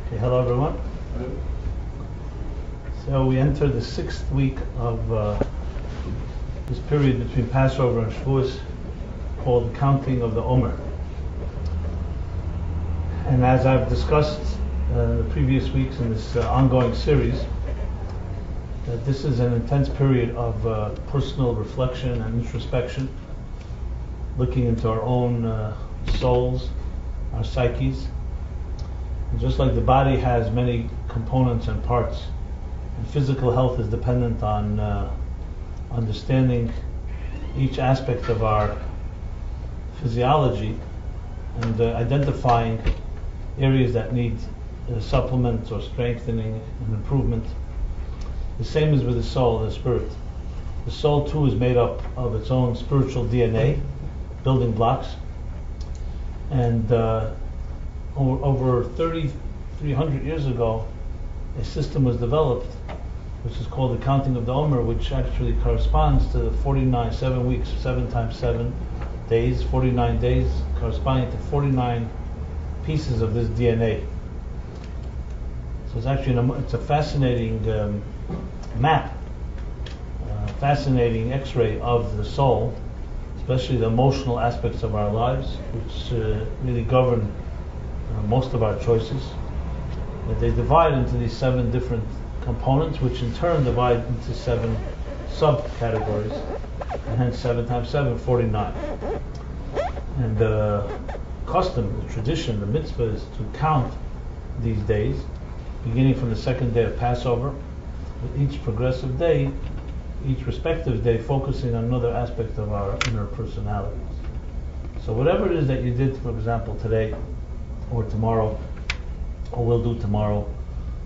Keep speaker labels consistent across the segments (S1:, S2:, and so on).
S1: Okay, hello everyone. So we enter the 6th week of this period between Passover and Shavuos, called the counting of the Omer. And as I've discussed the previous weeks in this ongoing series, that this is an intense period of personal reflection and introspection, looking into our own souls, our psyches. And just like the body has many components and parts, and physical health is dependent on understanding each aspect of our physiology and identifying areas that need supplement or strengthening and improvement. The same is with the soul and the spirit. The soul too is made up of its own spiritual DNA, building blocks, and over 300 years ago, a system was developed which is called the counting of the Omer, which actually corresponds to the 7 weeks, 7 times 7 days, 49 days, corresponding to 49 pieces of this DNA. So it's actually it's a fascinating map, fascinating X-ray of the soul, especially the emotional aspects of our lives, which really govern most of our choices. They divide into these 7 different components, which in turn divide into 7 subcategories, and hence 7 times 7, 49. And the custom, the tradition, the mitzvah is to count these days, beginning from the 2nd day of Passover, with each progressive day, each respective day focusing on another aspect of our inner personalities. So whatever it is that you did, for example, today, or tomorrow, or will do tomorrow,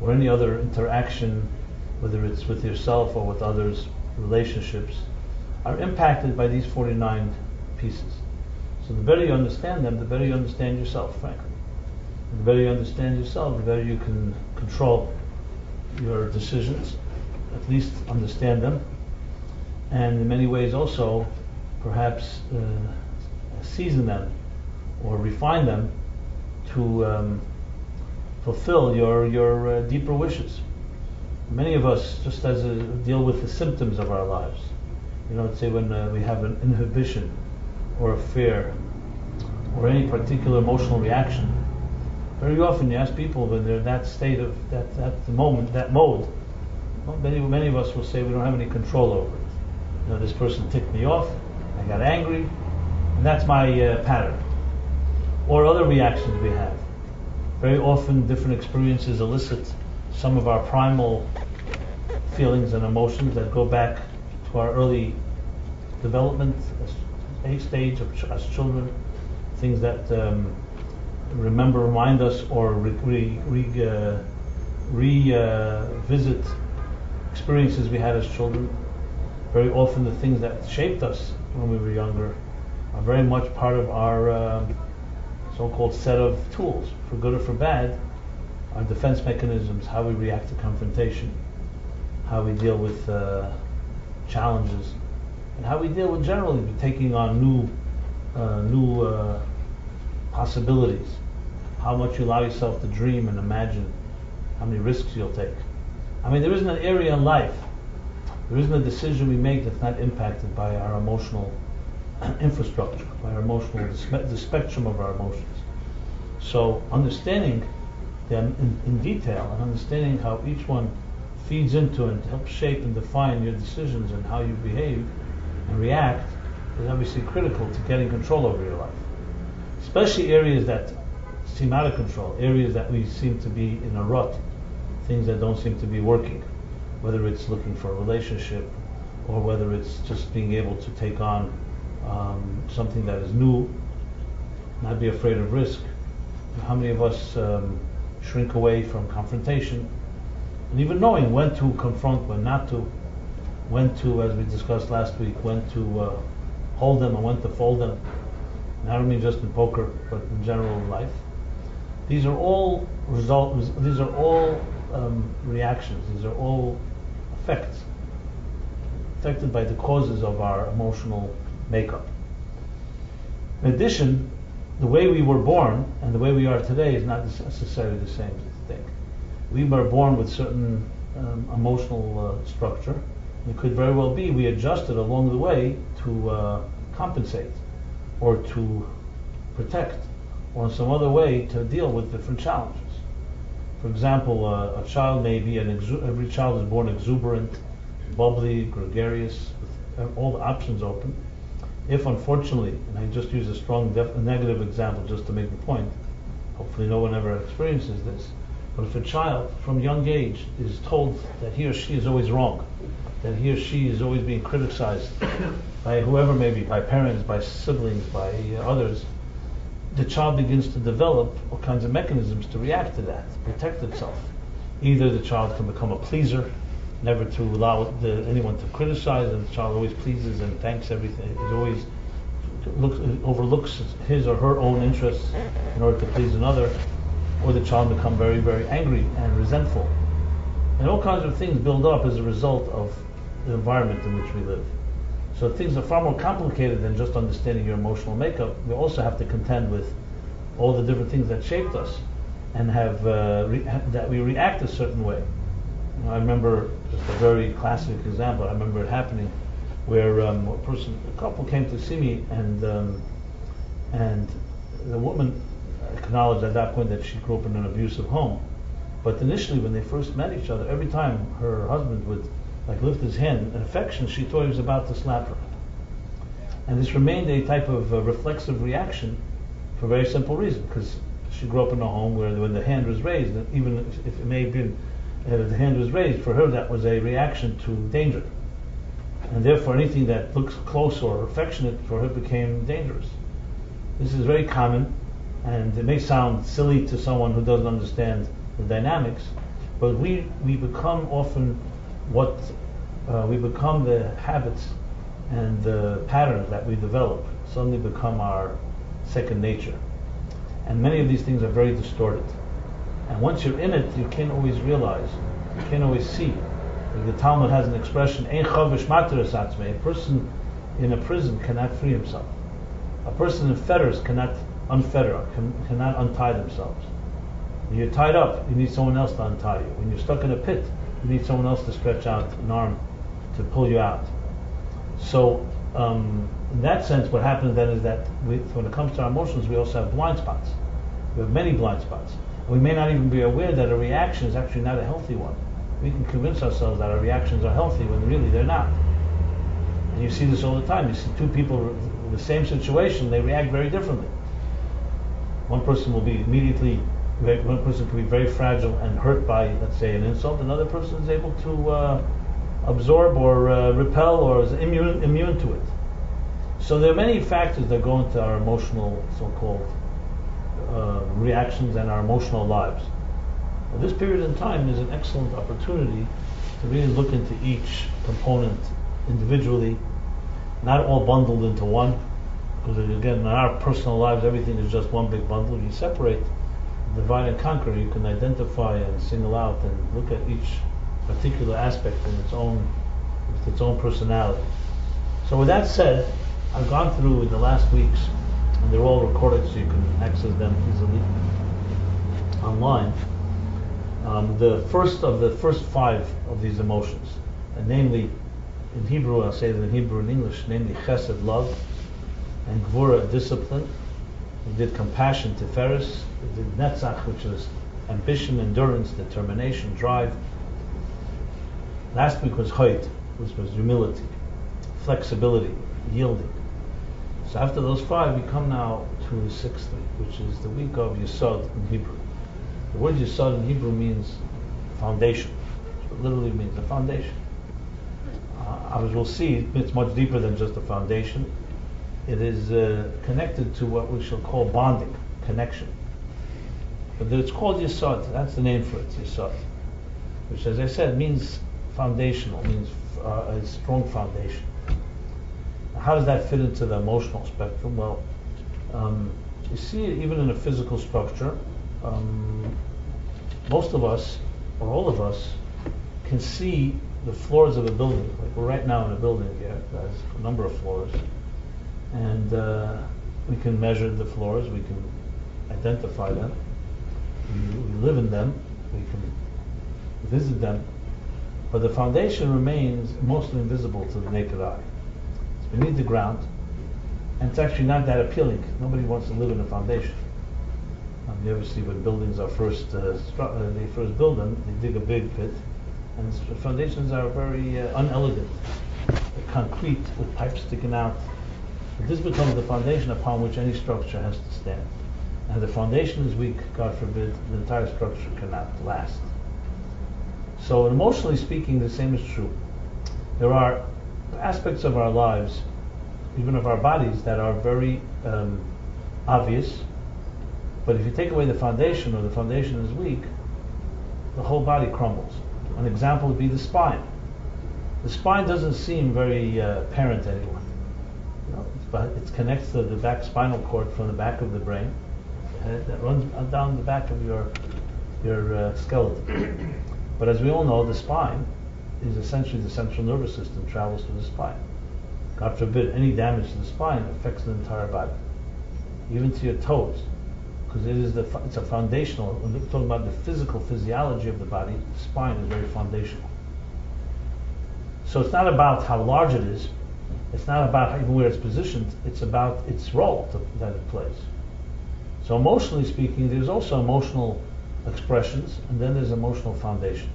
S1: or any other interaction, whether it's with yourself or with others, relationships, are impacted by these 49 pieces. So the better you understand them, the better you understand yourself, frankly. And the better you understand yourself, the better you can control your decisions, at least understand them, and in many ways also perhaps season them or refine them to fulfill your deeper wishes. Many of us, just as deal with the symptoms of our lives, say when we have an inhibition or a fear or any particular emotional reaction, very often you ask people when they're in that state of that moment, that mode, well, many of us will say we don't have any control over it. This person ticked me off, I got angry, and that's my pattern. Or other reactions we have. Very often different experiences elicit some of our primal feelings and emotions that go back to our early development stage as children, things that remind us or revisit experiences we had as children. Very often the things that shaped us when we were younger are very much part of our so-called set of tools, for good or for bad, our defense mechanisms, how we react to confrontation, how we deal with challenges, and how we deal with generally taking on new possibilities, how much you allow yourself to dream and imagine, how many risks you'll take. There isn't an area in life, there isn't a decision we make that's not impacted by our emotional infrastructure, by our emotional, the spectrum of our emotions. So understanding them in detail and understanding how each one feeds into and helps shape and define your decisions and how you behave and react is obviously critical to getting control over your life. Especially areas that seem out of control, areas that we seem to be in a rut, things that don't seem to be working, whether it's looking for a relationship or whether it's just being able to take on something that is new, not be afraid of risk. How many of us shrink away from confrontation, and even knowing when to confront, when not to, when to, as we discussed last week, when to hold them and when to fold them. And I don't mean just in poker, but in general life. These are all reactions. These are all effects affected by the causes of our emotional makeup. In addition, the way we were born and the way we are today is not necessarily the same thing. We were born with certain emotional structure. It could very well be we adjusted along the way to compensate or to protect or in some other way to deal with different challenges. For example, a child may be every child is born exuberant, bubbly, gregarious, with all the options open. If unfortunately, and I just use a strong negative example just to make the point, hopefully no one ever experiences this, but if a child from young age is told that he or she is always wrong, that he or she is always being criticized by whoever may be, by parents, by siblings, by others, the child begins to develop all kinds of mechanisms to react to that, to protect itself. Either the child can become a pleaser, never to allow anyone to criticize, and the child always pleases and thanks everything. It always overlooks his or her own interests in order to please another, or the child become very, very angry and resentful. And all kinds of things build up as a result of the environment in which we live. So things are far more complicated than just understanding your emotional makeup. We also have to contend with all the different things that shaped us and have that we react a certain way. I remember just a very classic example. I remember it happening where a couple came to see me, and the woman acknowledged at that point that she grew up in an abusive home. But initially, when they first met each other, every time her husband would lift his hand in affection, she thought he was about to slap her. And this remained a type of reflexive reaction for a very simple reason, because she grew up in a home where when the hand was raised, even if it may have been the hand was raised, for her that was a reaction to danger. And therefore anything that looks close or affectionate for her became dangerous. This is very common, and it may sound silly to someone who doesn't understand the dynamics, but we become often we become the habits and the patterns that we develop suddenly become our second nature. And many of these things are very distorted. And once you're in it, you can't always realize, you can't always see. Like the Talmud has an expression, Ein chavish materes atzmei. A person in a prison cannot free himself. A person in fetters cannot unfetter, cannot untie themselves. When you're tied up, you need someone else to untie you. When you're stuck in a pit, you need someone else to stretch out an arm to pull you out. So, in that sense, what happens then is that when it comes to our emotions, we also have blind spots. We have many blind spots. We may not even be aware that a reaction is actually not a healthy one. We can convince ourselves that our reactions are healthy when really they're not. And you see this all the time. You see two people in the same situation, they react very differently. One person will be one person can be very fragile and hurt by, let's say, an insult. Another person is able to absorb or repel or is immune to it. So there are many factors that go into our emotional, so-called reactions and our emotional lives. Well, this period in time is an excellent opportunity to really look into each component individually, not all bundled into one, because again, in our personal lives, everything is just one big bundle. If you separate, divide and conquer, you can identify and single out and look at each particular aspect in its own personality. So with that said, I've gone through in the last weeks, and they're all recorded so you can access them easily online. The first five of these emotions, and namely, in Hebrew, I'll say that in Hebrew and English, namely chesed, love, and gvura, discipline. We did compassion, tiferes. We did netzach, which is ambition, endurance, determination, drive. Last week was hoid, which was humility, flexibility, yielding. So after those five, we come now to the sixth week, which is the week of Yesod in Hebrew. The word Yesod in Hebrew means foundation. It literally means a foundation. As we'll see, it's much deeper than just a foundation. It is connected to what we shall call bonding, connection. But it's called Yesod. That's the name for it, Yesod, which, as I said, means foundational, means a strong foundation. How does that fit into the emotional spectrum? Well, you see it even in a physical structure. Most of us, or all of us, can see the floors of a building. Like we're right now in a building here that has a number of floors. And We can measure the floors, we can identify them, we live in them, we can visit them, but the foundation remains mostly invisible to the naked eye. It's beneath the ground, and it's actually not that appealing. Nobody wants to live in a foundation. You ever see when buildings are first they first build them, they dig a big pit, and the foundations are very unelegant. They're concrete with pipes sticking out. But this becomes the foundation upon which any structure has to stand. And if the foundation is weak, God forbid, the entire structure cannot last. So emotionally speaking, the same is true. There are aspects of our lives, even of our bodies, that are very obvious. But if you take away the foundation, or the foundation is weak, the whole body crumbles. An example would be the spine. The spine doesn't seem very apparent to anyone. It connects to the back spinal cord from the back of the brain. That runs down the back of your skeleton. But as we all know, the spine is essentially the central nervous system, travels through the spine. God forbid, any damage to the spine affects the entire body, even to your toes. Because it's a foundational. When we're talking about the physiology of the body, the spine is very foundational. So it's not about how large it is. It's not about even where it's positioned. It's about its role that it plays. So emotionally speaking, there's also emotional expressions, and then there's emotional foundation.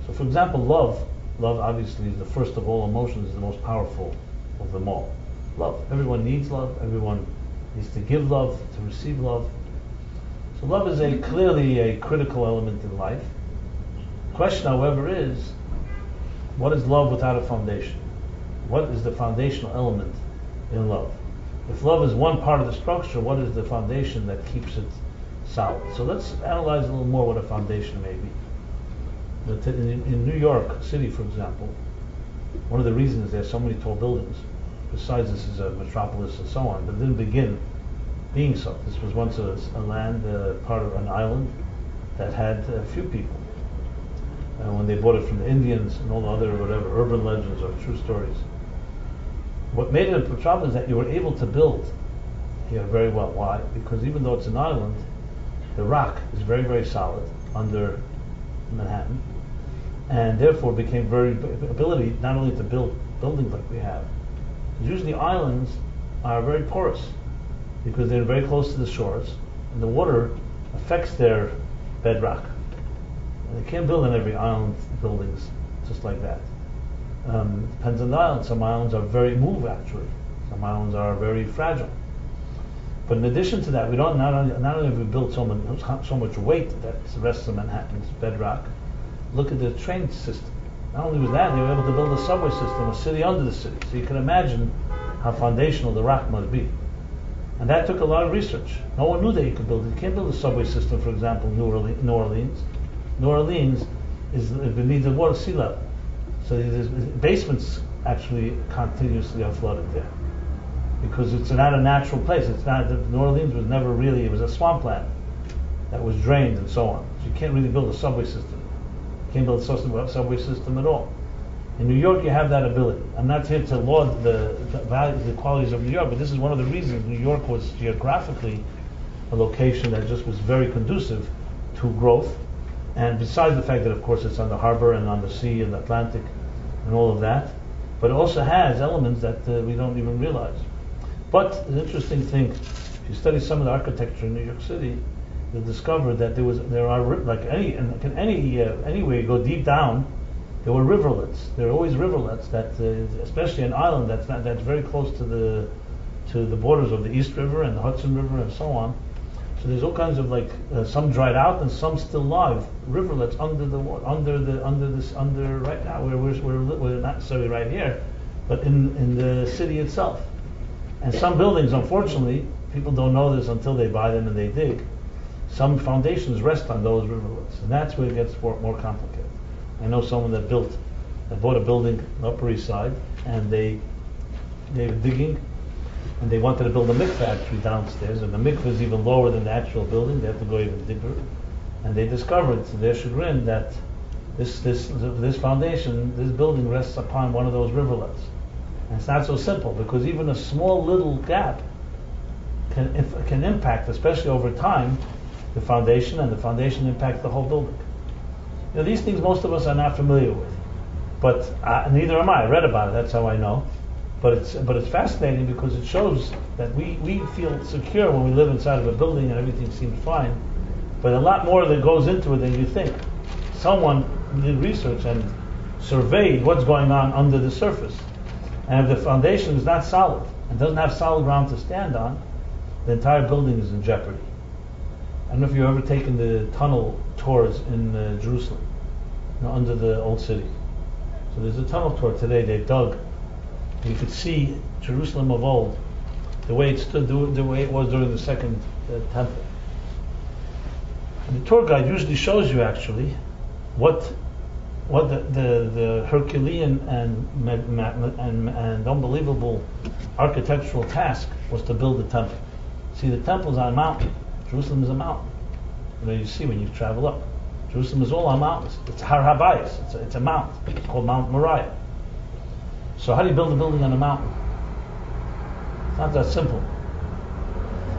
S1: So for example, love obviously is the first of all emotions, is the most powerful of them all. Love. Everyone needs love. Everyone needs to give love, to receive love. So love is clearly a critical element in life. The question, however, is, what is love without a foundation? What is the foundational element in love? If love is one part of the structure, what is the foundation that keeps it solid? So let's analyze a little more what a foundation may be. In New York City, for example, one of the reasons there's so many tall buildings, besides this is a metropolis and so on, but it didn't begin being so. This was once a land, part of an island that had a few people. When they bought it from the Indians and all the other urban legends or true stories. What made it a metropolis is that you were able to build here very well. Why? Because even though it's an island, the rock is very, very solid under Manhattan, and therefore became very ability not only to build buildings like we have. Usually islands are very porous because they're very close to the shores, and the water affects their bedrock. And they can't build on every island buildings just like that. Depends on the island. Some islands are very actually. Some islands are very fragile. But in addition to that, we don't not only have we built so much weight that rests on Manhattan's bedrock. Look at the train system. Not only was that, they were able to build a subway system, a city under the city. So you can imagine how foundational the rock must be. And that took a lot of research. No one knew that you could build it. You can't build a subway system, for example, in New Orleans. New Orleans is beneath the water sea level. So the basements actually continuously are flooded there. Because it's not a natural place. It's not. New Orleans was never really, it was a swampland that was drained and so on. So you can't really build a subway system. You can't build a subway system at all. In New York, you have that ability. I'm not here to laud the qualities of New York, but this is one of the reasons New York was geographically a location that just was very conducive to growth. And besides the fact that, of course, it's on the harbor and on the sea and the Atlantic and all of that, but it also has elements that we don't even realize. But the interesting thing, if you study some of the architecture in New York City, you'll discover that there are like anywhere you go deep down, there were riverlets. There are always riverlets that, especially an island that's very close to the borders of the East River and the Hudson River and so on. So there's all kinds of some dried out and some still live rivulets under the water, under right now where we're not necessarily right here, but in the city itself. And some buildings, unfortunately, people don't know this until they buy them and they dig. Some foundations rest on those rivulets, and that's where it gets more complicated. I know someone that bought a building on the Upper East Side, and they were digging. And they wanted to build a mikveh actually downstairs, and the mikveh is even lower than the actual building. They have to go even deeper. And they discovered, to their chagrin, that this foundation, this building rests upon one of those rivulets. And it's not so simple, because even a small little gap can impact, especially over time, the foundation, and the foundation impacts the whole building. These things most of us are not familiar with, but neither am I. I read about it, that's how I know. But it's fascinating because it shows that we feel secure when we live inside of a building and everything seems fine, but a lot more that goes into it than you think. Someone did research and surveyed what's going on under the surface, and if the foundation is not solid and doesn't have solid ground to stand on, the entire building is in jeopardy. I don't know if you've ever taken the tunnel tours in Jerusalem, under the old city. So there's a tunnel tour today they've dug. You could see Jerusalem of old, the way it stood, the way it was during the second temple. And the tour guide usually shows you actually what the Herculean and unbelievable architectural task was to build the temple. See, the temple's on a mountain. Jerusalem is a mountain. You see when you travel up. Jerusalem is all on mountains. It's Har Habayis. It's a mountain. It's called Mount Moriah. So how do you build a building on a mountain? It's not that simple.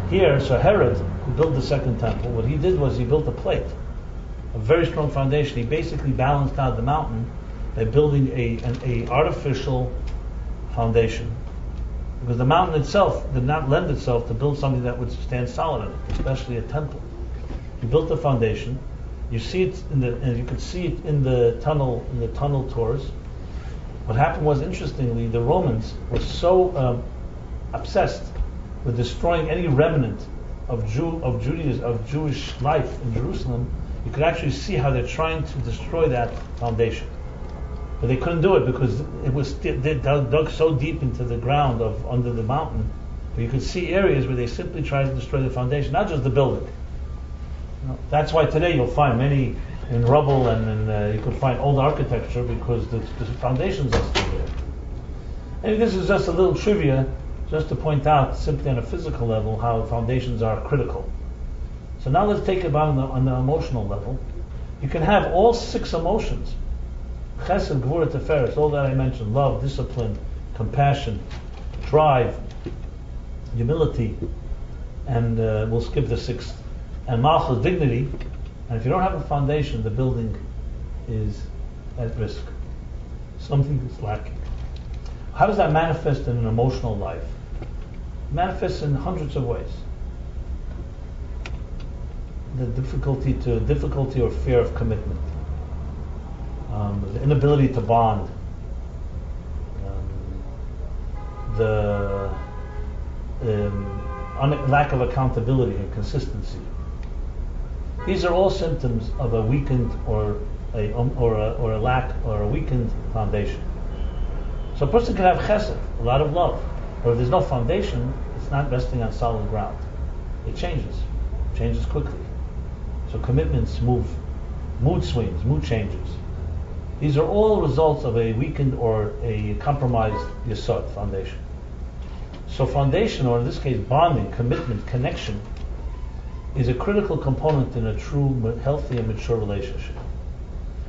S1: Here, so Herod, who built the second temple, what he did was he built a plate, a very strong foundation. He basically balanced out the mountain by building a artificial foundation, because the mountain itself did not lend itself to build something that would stand solid in it, especially a temple. He built the foundation. You see it and you could see it in the tunnel tours. What happened was, interestingly, the Romans were so obsessed with destroying any remnant of Judaism, of Jewish life in Jerusalem. You could actually see how they're trying to destroy that foundation, but they couldn't do it because it was they dug so deep into the ground under the mountain. But you could see areas where they simply tried to destroy the foundation, not just the building. That's why today you'll find many in rubble, and you could find old architecture because the foundations are still there. And this is just a little trivia, just to point out, simply on a physical level, how foundations are critical. So now let's take it about on the emotional level. You can have all 6 emotions: chesed, gvura, tiferes, all that I mentioned: love, discipline, compassion, drive, humility, and we'll skip the 6th, and malchus, dignity. And if you don't have a foundation, the building is at risk. Something is lacking. How does that manifest in an emotional life? It manifests in hundreds of ways. The difficulty or fear of commitment, the inability to bond, the lack of accountability and consistency. These are all symptoms of a weakened or a lack or a weakened foundation. So a person can have chesed, a lot of love, but if there's no foundation, it's not resting on solid ground. It changes quickly. So commitments move, mood swings, mood changes. These are all results of a weakened or a compromised yesod, foundation. So foundation, or in this case bonding, commitment, connection, is a critical component in a true, healthy and mature relationship.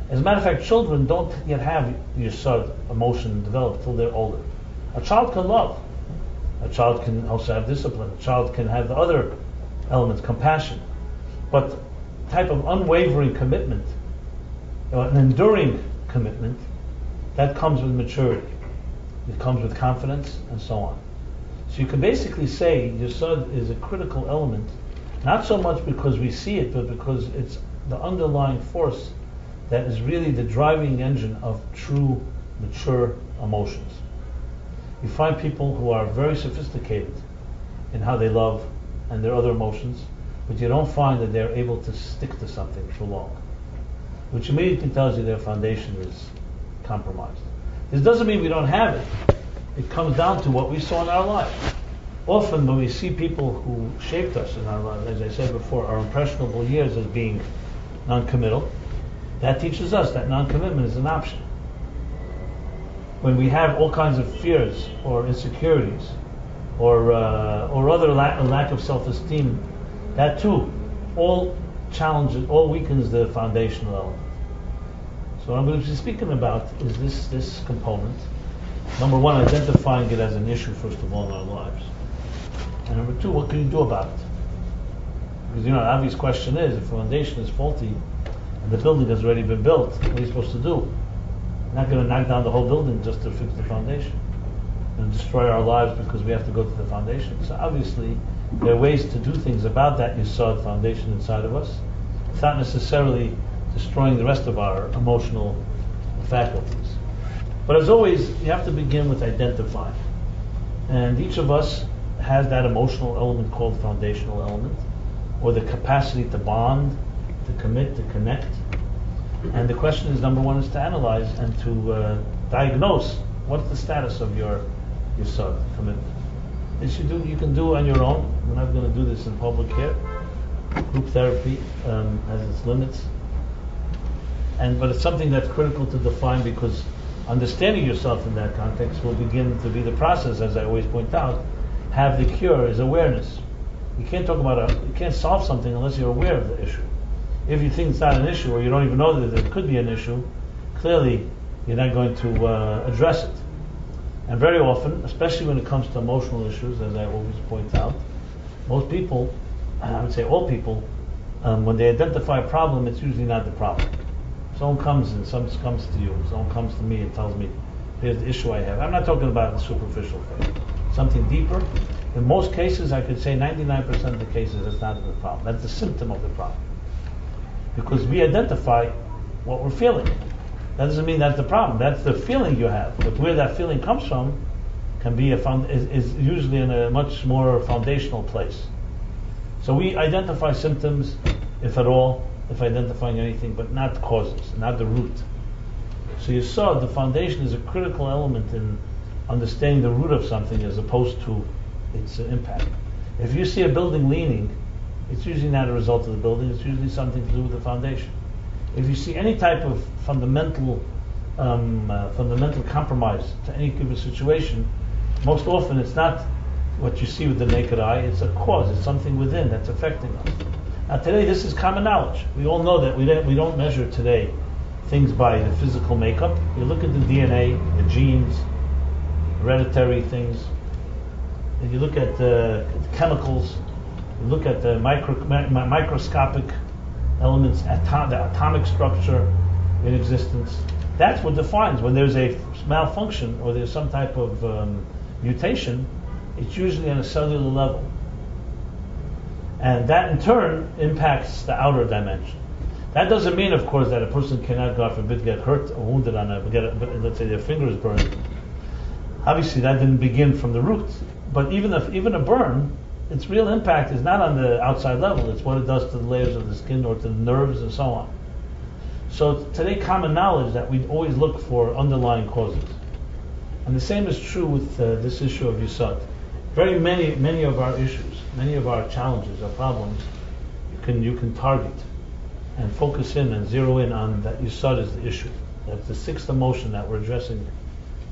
S1: As a matter of fact, children don't yet have yesod, emotion, developed till they're older. A child can love. A child can also have discipline. A child can have the other elements, compassion. But type of unwavering commitment, an enduring commitment, that comes with maturity. It comes with confidence and so on. So you can basically say yesod is a critical element, not so much because we see it, but because it's the underlying force that is really the driving engine of true, mature emotions. You find people who are very sophisticated in how they love and their other emotions, but you don't find that they're able to stick to something for long, which immediately tells you their foundation is compromised. This doesn't mean we don't have it. It comes down to what we saw in our lives. Often when we see people who shaped us in our lives, as I said before, our impressionable years as being non-committal, that teaches us that non-commitment is an option. When we have all kinds of fears or insecurities or other lack of self-esteem, that too all challenges, all weakens the foundational element. So what I'm going to be speaking about is this component. Number one, identifying it as an issue first of all in our lives. And number two, what can you do about it? Because, an obvious question is, if the foundation is faulty and the building has already been built, what are you supposed to do? You're not going to knock down the whole building just to fix the foundation and destroy our lives because we have to go to the foundation. So obviously, there are ways to do things about that Yesod foundation inside of us. It's not necessarily destroying the rest of our emotional faculties. But as always, you have to begin with identifying. And each of us has that emotional element called foundational element, or the capacity to bond, to commit, to connect. And the question is, number one, is to analyze and to diagnose what's the status of your Yesod commitment. This you can do on your own. We're not going to do this in public here. Group therapy has its limits, but it's something that's critical to define, because understanding yourself in that context will begin to be the process. As I always point out, have the cure is awareness. You can't talk about you can't solve something unless you're aware of the issue. If you think it's not an issue, or you don't even know that it could be an issue, clearly you're not going to address it. And very often, especially when it comes to emotional issues, as I always point out, most people, I would say all people, when they identify a problem, it's usually not the problem. Someone comes to you, someone comes to me and tells me, here's the issue I have. I'm not talking about the superficial thing. Something deeper. In most cases, I could say 99% of the cases, it's not the problem. That's the symptom of the problem. Because we identify what we're feeling. That doesn't mean that's the problem. That's the feeling you have. But where that feeling comes from can be is usually in a much more foundational place. So we identify symptoms, if at all, if identifying anything, but not causes, not the root. So you saw the foundation is a critical element in understanding the root of something as opposed to its impact. If you see a building leaning, it's usually not a result of the building, it's usually something to do with the foundation. If you see any type of fundamental compromise to any given situation, most often it's not what you see with the naked eye, it's a cause, it's something within that's affecting us. Now today this is common knowledge. We all know that we don't measure today things by the physical makeup. You look at the DNA, the genes, hereditary things, and you look at the chemicals, you look at the microscopic elements, the atomic structure in existence. That's what defines when there's a malfunction or there's some type of mutation. It's usually on a cellular level, and that in turn impacts the outer dimension. That doesn't mean, of course, that a person cannot, God forbid, get hurt or wounded on let's say their finger is burned. Obviously, that didn't begin from the root. But even a burn, its real impact is not on the outside level. It's what it does to the layers of the skin or to the nerves and so on. So today, common knowledge that we always look for underlying causes. And the same is true with this issue of Yesod. Very many of our issues, many of our challenges, our problems, you can target and focus in and zero in on that Yesod is the issue. That's the sixth emotion that we're addressing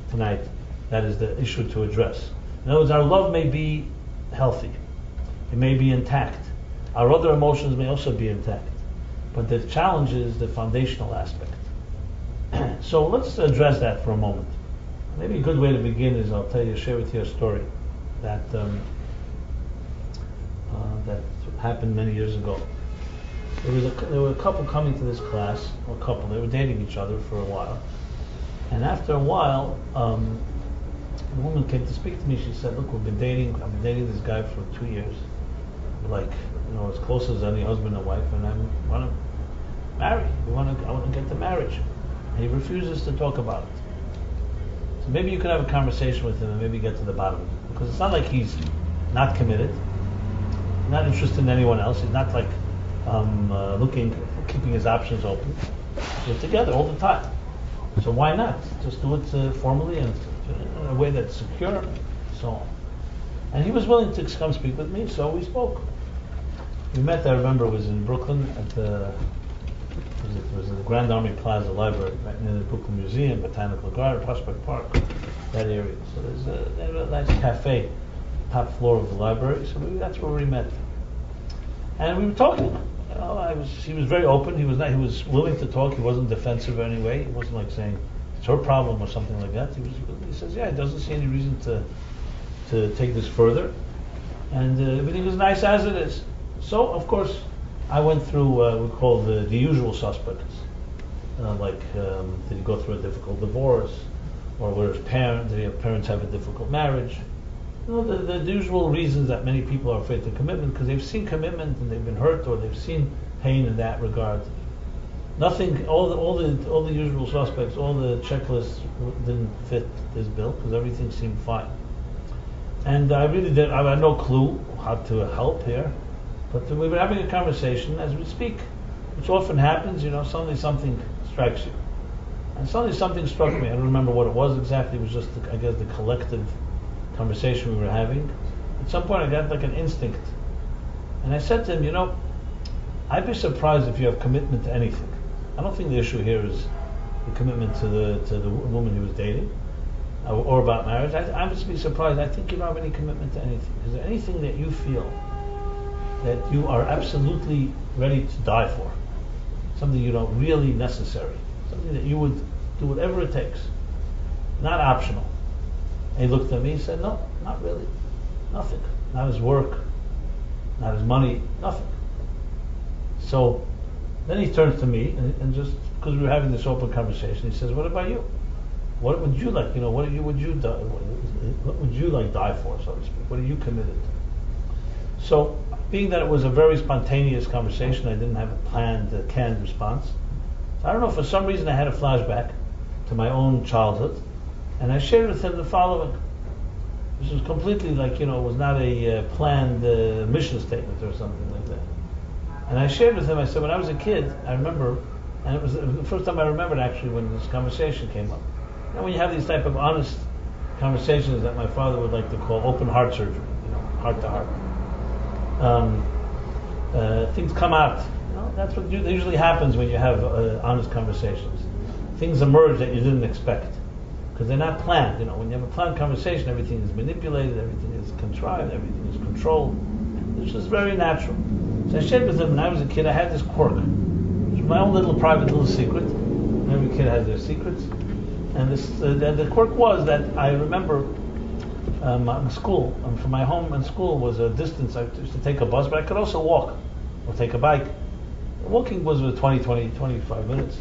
S1: tonight. That is the issue to address. In other words, our love may be healthy. It may be intact. Our other emotions may also be intact. But the challenge is the foundational aspect. So let's address that for a moment. Maybe a good way to begin is share with you a story that that happened many years ago. There were a couple coming to this class, they were dating each other for a while. And after a while, the woman came to speak to me. She said, look, I've been dating this guy for 2 years. Like, as close as any husband and wife, and I want to marry. I want to get to marriage. And he refuses to talk about it. So maybe you could have a conversation with him and maybe get to the bottom of it. Because it's not like he's not committed, not interested in anyone else. He's not like keeping his options open. They're together all the time. So why not? Just do it formally and in a way that's secure, and so on. And he was willing to come speak with me, so we spoke. We met, I remember, it was in Brooklyn at it was in the Grand Army Plaza Library, right near the Brooklyn Museum, Botanical Garden, Prospect Park, that area. So they have a nice cafe, top floor of the library, so that's where we met. And we were talking. He was very open. He was willing to talk. He wasn't defensive in any way. He wasn't like saying it's her problem or something like that. He says, he doesn't see any reason to take this further. and everything is nice as it is. So, of course, I went through what we call the usual suspects, did he go through a difficult divorce, or were his parents have a difficult marriage? The usual reasons that many people are afraid of commitment, because they've seen commitment and they've been hurt, or they've seen pain in that regard. Nothing, all the usual suspects, all the checklists didn't fit this bill, because everything seemed fine. And I had no clue how to help here, but we were having a conversation as we speak, which often happens. Suddenly something strikes you, and suddenly something struck me. I don't remember what it was exactly. It was just, I guess, the collective conversation we were having. At some point, I got like an instinct, and I said to him, I'd be surprised if you have commitment to anything. I don't think the issue here is the commitment to the woman he was dating, or about marriage. I would be surprised. I think you don't have any commitment to anything. Is there anything that you feel that you are absolutely ready to die for? Something really necessary? Something that you would do whatever it takes? Not optional. And he looked at me and said, no, not really. Nothing. Not his work, not his money, nothing. So then he turns to me and just, because we were having this open conversation, he says, what about you? What would you like? What would you like die for, so to speak? What are you committed to? So, being that it was a very spontaneous conversation, I didn't have a planned, canned response. I don't know, for some reason I had a flashback to my own childhood, and I shared with him the following. This was completely it was not a planned mission statement or something like that. And I shared with him, I said, when I was a kid, I remember, and it was the first time I remembered actually when this conversation came up. When you have these type of honest conversations that my father would like to call open heart surgery, heart to heart. Things come out. That's what usually happens when you have honest conversations. Things emerge that you didn't expect, because they're not planned. When you have a planned conversation, everything is manipulated, everything is contrived, everything is controlled. It's just very natural. So I shared with him, when I was a kid, I had this quirk. It was my own little private little secret. Every kid has their secrets. And the quirk was that I remember school, from my home and school was a distance. I used to take a bus, but I could also walk or take a bike. Walking was 25 minutes.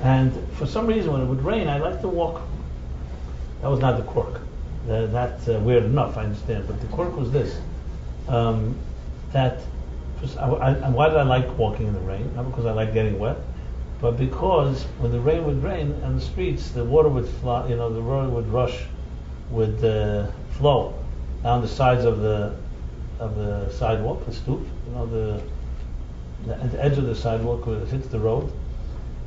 S1: And for some reason, when it would rain, I liked to walk. That was not the quirk. That's weird enough, I understand. But the quirk was this. Why did I like walking in the rain? Not because I like getting wet, but because when the rain would rain on the streets, the water would flow. The road would would flow down the sides of the sidewalk, the stoop. The edge of the sidewalk where it hits the road.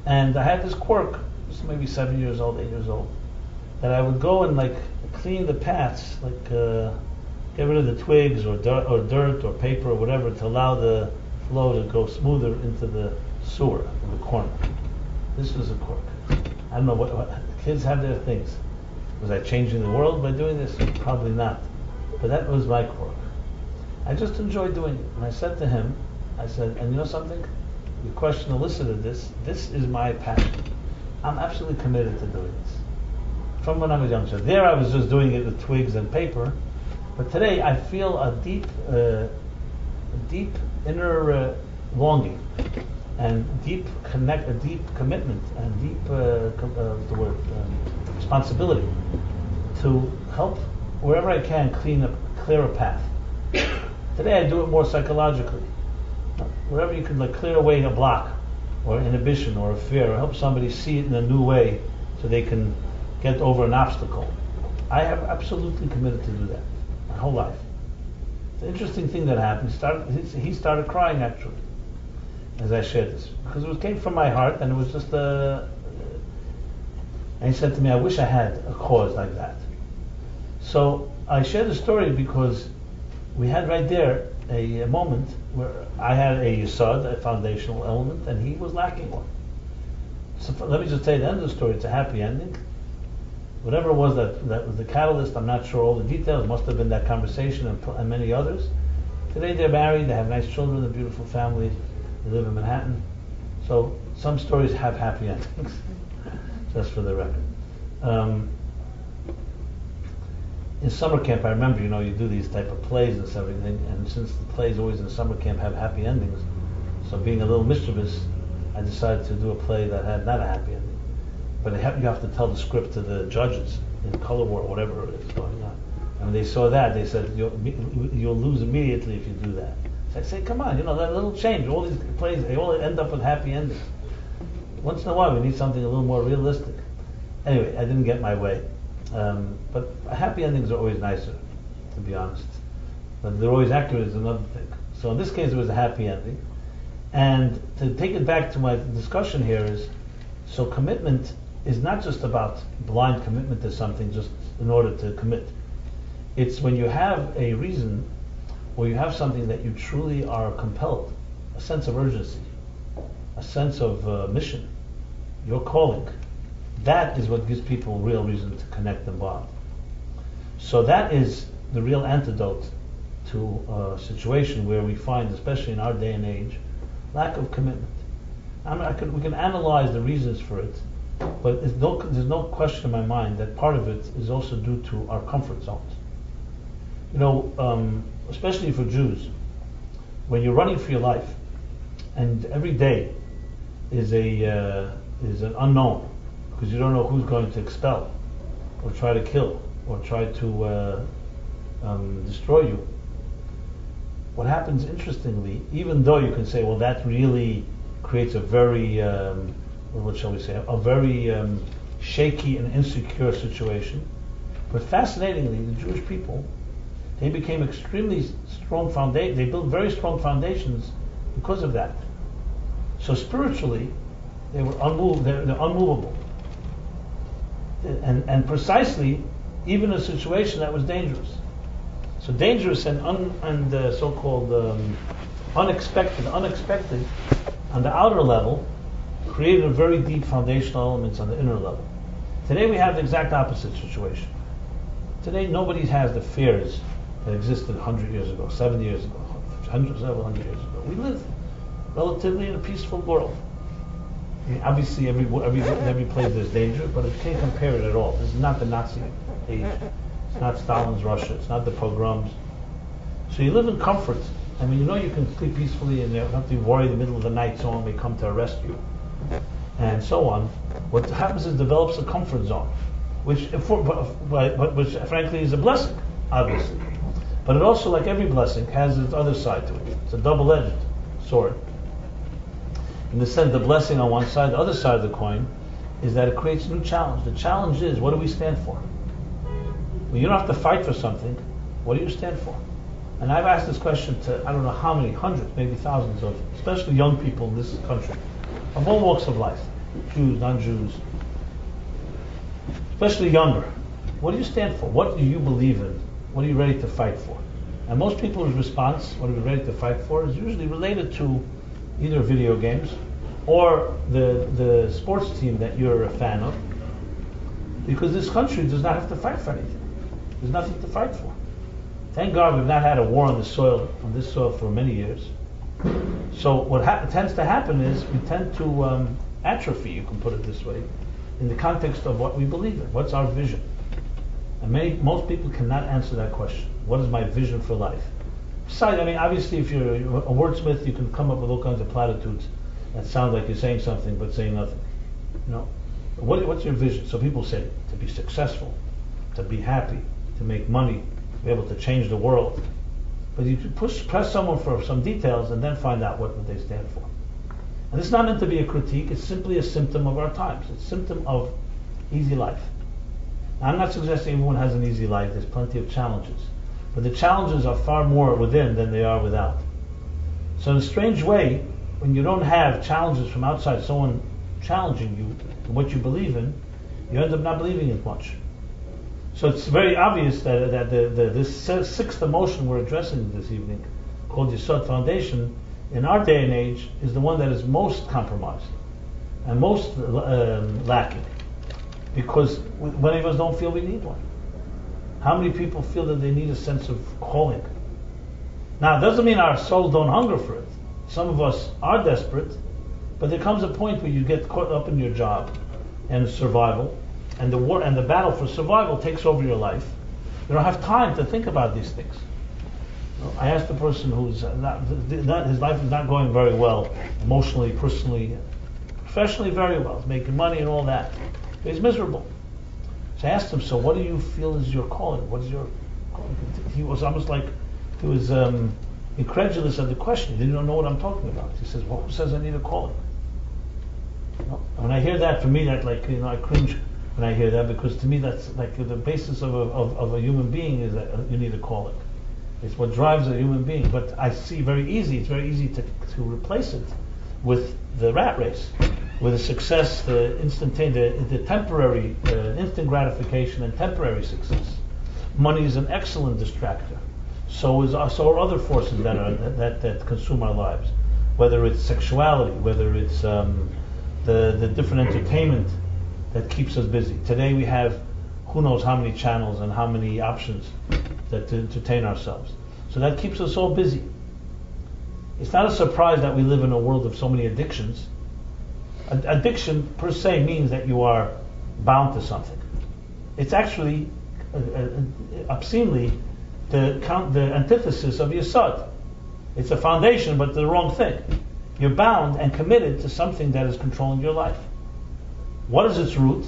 S1: And I had this quirk, just maybe 7 years old, 8 years old, that I would go and clean the paths, get rid of the twigs or dirt or paper or whatever to allow the flow to go smoother into the sewer in the corner. This was a quirk. I don't know what kids have their things. Was I changing the world by doing this? Probably not. But that was my quirk. I just enjoyed doing it. And I said to him, I said, and you know something? Your question elicited this. This is my passion. I'm absolutely committed to doing this. From when I was young. So there I was just doing it with twigs and paper. But today I feel a deep inner longing and deep commitment and deep responsibility to help wherever I can clear a path. Today I do it more psychologically. Wherever you can clear away a block or inhibition or a fear, or help somebody see it in a new way so they can get over an obstacle. I have absolutely committed to do that my whole life. The interesting thing that happened, he started crying actually as I shared this, because it came from my heart, and it was just and he said to me, I wish I had a cause like that. So I shared the story because we had right there a moment where I had a yesod, a foundational element, and he was lacking one. So let me just tell you the end of the story. It's a happy ending. Whatever it was that was the catalyst, I'm not sure all the details. It must have been that conversation and many others. Today they're married, they have nice children, a beautiful family, they live in Manhattan. So some stories have happy endings, just for the record. in summer camp, I remember, you do these type of plays and everything, and since the plays always in summer camp have happy endings, so being a little mischievous, I decided to do a play that had not a happy ending. But you have to tell the script to the judges in color war, whatever it is going on. And when they saw that, they said, you'll lose immediately if you do that. So I say, come on, that little change. All these plays, they all end up with happy endings. Once in a while, we need something a little more realistic. Anyway, I didn't get my way. But happy endings are always nicer, to be honest. But they're always accurate is another thing. So in this case, it was a happy ending. And to take it back to my discussion here is, so commitment is not just about blind commitment to something just in order to commit. It's when you have a reason, or you have something that you truly are compelled, a sense of urgency, a sense of mission, your calling. That is what gives people real reason to connect and bond. So that is the real antidote to a situation where we find, especially in our day and age, lack of commitment. We can analyze the reasons for it, but there's no question in my mind that part of it is also due to our comfort zones. Especially for Jews, when you're running for your life, and every day is an unknown, because you don't know who's going to expel, or try to kill, or try to destroy you. What happens, interestingly, even though you can say, well, that really creates a very, what shall we say, a very shaky and insecure situation. But fascinatingly, the Jewish people, they became extremely strong they built very strong foundations because of that. So spiritually, they were they're unmovable. And precisely, even a situation that was dangerous. So dangerous and so-called unexpected on the outer level created a very deep foundational elements on the inner level. Today we have the exact opposite situation. Today nobody has the fears that existed 100 years ago, 70 years ago, several hundred years ago. We live relatively in a peaceful world. I mean, obviously every place there's danger, but you can't compare it at all. This is not the Nazi age. It's not Stalin's Russia. It's not the pogroms. So you live in comfort. I mean, you can sleep peacefully and you don't have to worry in the middle of the night someone may come to arrest you, and so on. What happens is develops a comfort zone, which frankly is a blessing, obviously. But it also, like every blessing, has its other side to it. It's a double-edged sword. In the sense, the blessing on one side, the other side of the coin, is that it creates a new challenge. The challenge is, what do we stand for? Well, you don't have to fight for something. What do you stand for? And I've asked this question to, I don't know how many, hundreds, maybe thousands of, especially young people in this country, of all walks of life, Jews, non-Jews, especially younger. What do you stand for? What do you believe in? What are you ready to fight for? And most people's response, what are we ready to fight for, is usually related to either video games or the sports team that you're a fan of, because this country does not have to fight for anything. There's nothing to fight for. Thank God we've not had a war on this soil for many years. So what tends to happen is we tend to atrophy, you can put it this way, in the context of what we believe in. What's our vision? And most people cannot answer that question. What is my vision for life? Besides, I mean, obviously, if you're a wordsmith, you can come up with all kinds of platitudes that sound like you're saying something but saying nothing. What's your vision? So people say to be successful, to be happy, to make money, to be able to change the world. But you can press someone for some details and then find out what they stand for. And it's not meant to be a critique. It's simply a symptom of our times. It's a symptom of easy life. Now, I'm not suggesting everyone has an easy life. There's plenty of challenges. But the challenges are far more within than they are without. So in a strange way, when you don't have challenges from outside, someone challenging you in what you believe in, you end up not believing it much. So it's very obvious that this sixth emotion we're addressing this evening, called Yesod Foundation, in our day and age, is the one that is most compromised and most lacking. Because many of us don't feel we need one. How many people feel that they need a sense of calling? Now, it doesn't mean our souls don't hunger for it. Some of us are desperate, but there comes a point where you get caught up in your job and survival, and the war and the battle for survival takes over your life, They don't have time to think about these things. I asked the person who's his life is not going very well, emotionally, personally, professionally very well. He's making money and all that. But he's miserable. So I asked him, so what do you feel is your calling? What is your calling? He was almost like, he was incredulous at the question. He didn't know what I'm talking about. He says, well, who says I need a calling? When I hear that, for me, that I cringe when I hear that, because to me that's like the basis of a human being is that you need a calling. It's what drives a human being. But I see it's very easy to replace it with the rat race, with the success, the instantaneous, the temporary, instant gratification and temporary success. Money is an excellent distractor. So are other forces that consume our lives, whether it's sexuality, whether it's the different entertainment that keeps us busy. Today we have who knows how many channels and how many options that to entertain ourselves. So that keeps us all busy. It's not a surprise that we live in a world of so many addictions. Addiction per se means that you are bound to something. It's actually obscenely the antithesis of yesod. It's a foundation, but the wrong thing. You're bound and committed to something that is controlling your life. What is its root?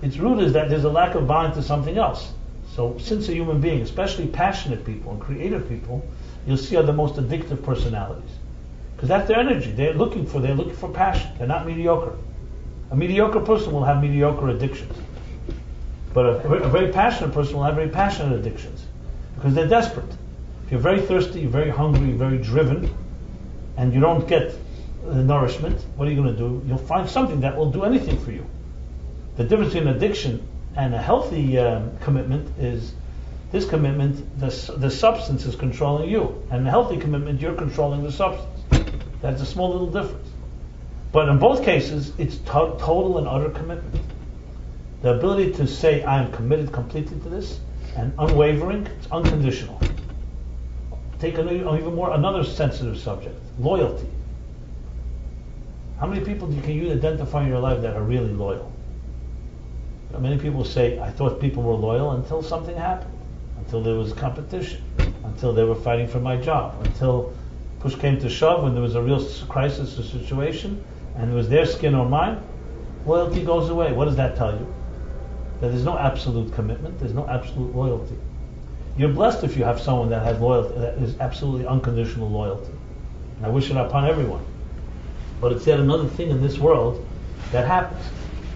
S1: Its root is that there's a lack of bond to something else. So since a human being, especially passionate people and creative people, you'll see are the most addictive personalities. Because that's their energy. They're looking for passion. They're not mediocre. A mediocre person will have mediocre addictions. But a very passionate person will have very passionate addictions. Because they're desperate. If you're very thirsty, you're very hungry, you're very driven, and you don't get the nourishment, what are you going to do? You'll find something that will do anything for you. The difference between addiction and a healthy commitment is this commitment, the substance is controlling you. And the healthy commitment, you're controlling the substance. That's a small little difference. But in both cases, it's total and utter commitment. The ability to say, I am committed completely to this, and unwavering, it's unconditional. Take another sensitive subject, loyalty. How many people can you identify in your life that are really loyal? Many people say, I thought people were loyal until something happened, until there was competition, until they were fighting for my job, until push came to shove, when there was a real crisis or situation, and it was their skin or mine, loyalty goes away. What does that tell you? That there's no absolute commitment, there's no absolute loyalty. You're blessed if you have someone that has loyalty, that is absolutely unconditional loyalty. And I wish it upon everyone. But it's yet another thing in this world that happens.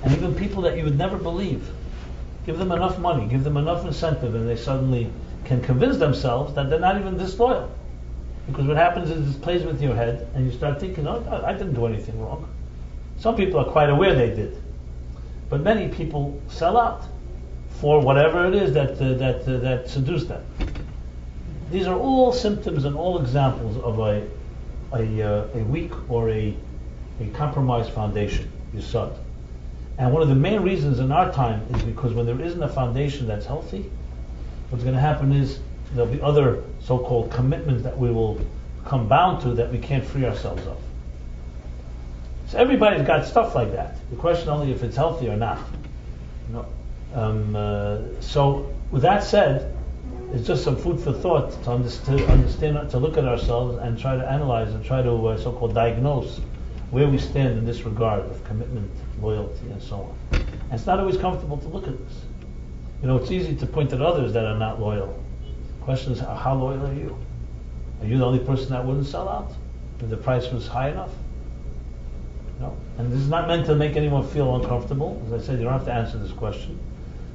S1: And even people that you would never believe, give them enough money, give them enough incentive, and they suddenly can convince themselves that they're not even disloyal. Because what happens is it plays with your head, and you start thinking, oh, I didn't do anything wrong. Some people are quite aware they did. But many people sell out for whatever it is that seduced them. These are all symptoms and all examples of a weak or a compromised foundation, yesod. And one of the main reasons in our time is because when there isn't a foundation that's healthy, what's going to happen is there'll be other so-called commitments that we will come bound to that we can't free ourselves of. So everybody's got stuff like that. The question only if it's healthy or not. So with that said, it's just some food for thought to understand, to look at ourselves and try to analyze and try to so-called diagnose where we stand in this regard of commitment, loyalty, and so on. And it's not always comfortable to look at this. It's easy to point at others that are not loyal. The question is, how loyal are you? Are you the only person that wouldn't sell out if the price was high enough? No. And this is not meant to make anyone feel uncomfortable. As I said, you don't have to answer this question.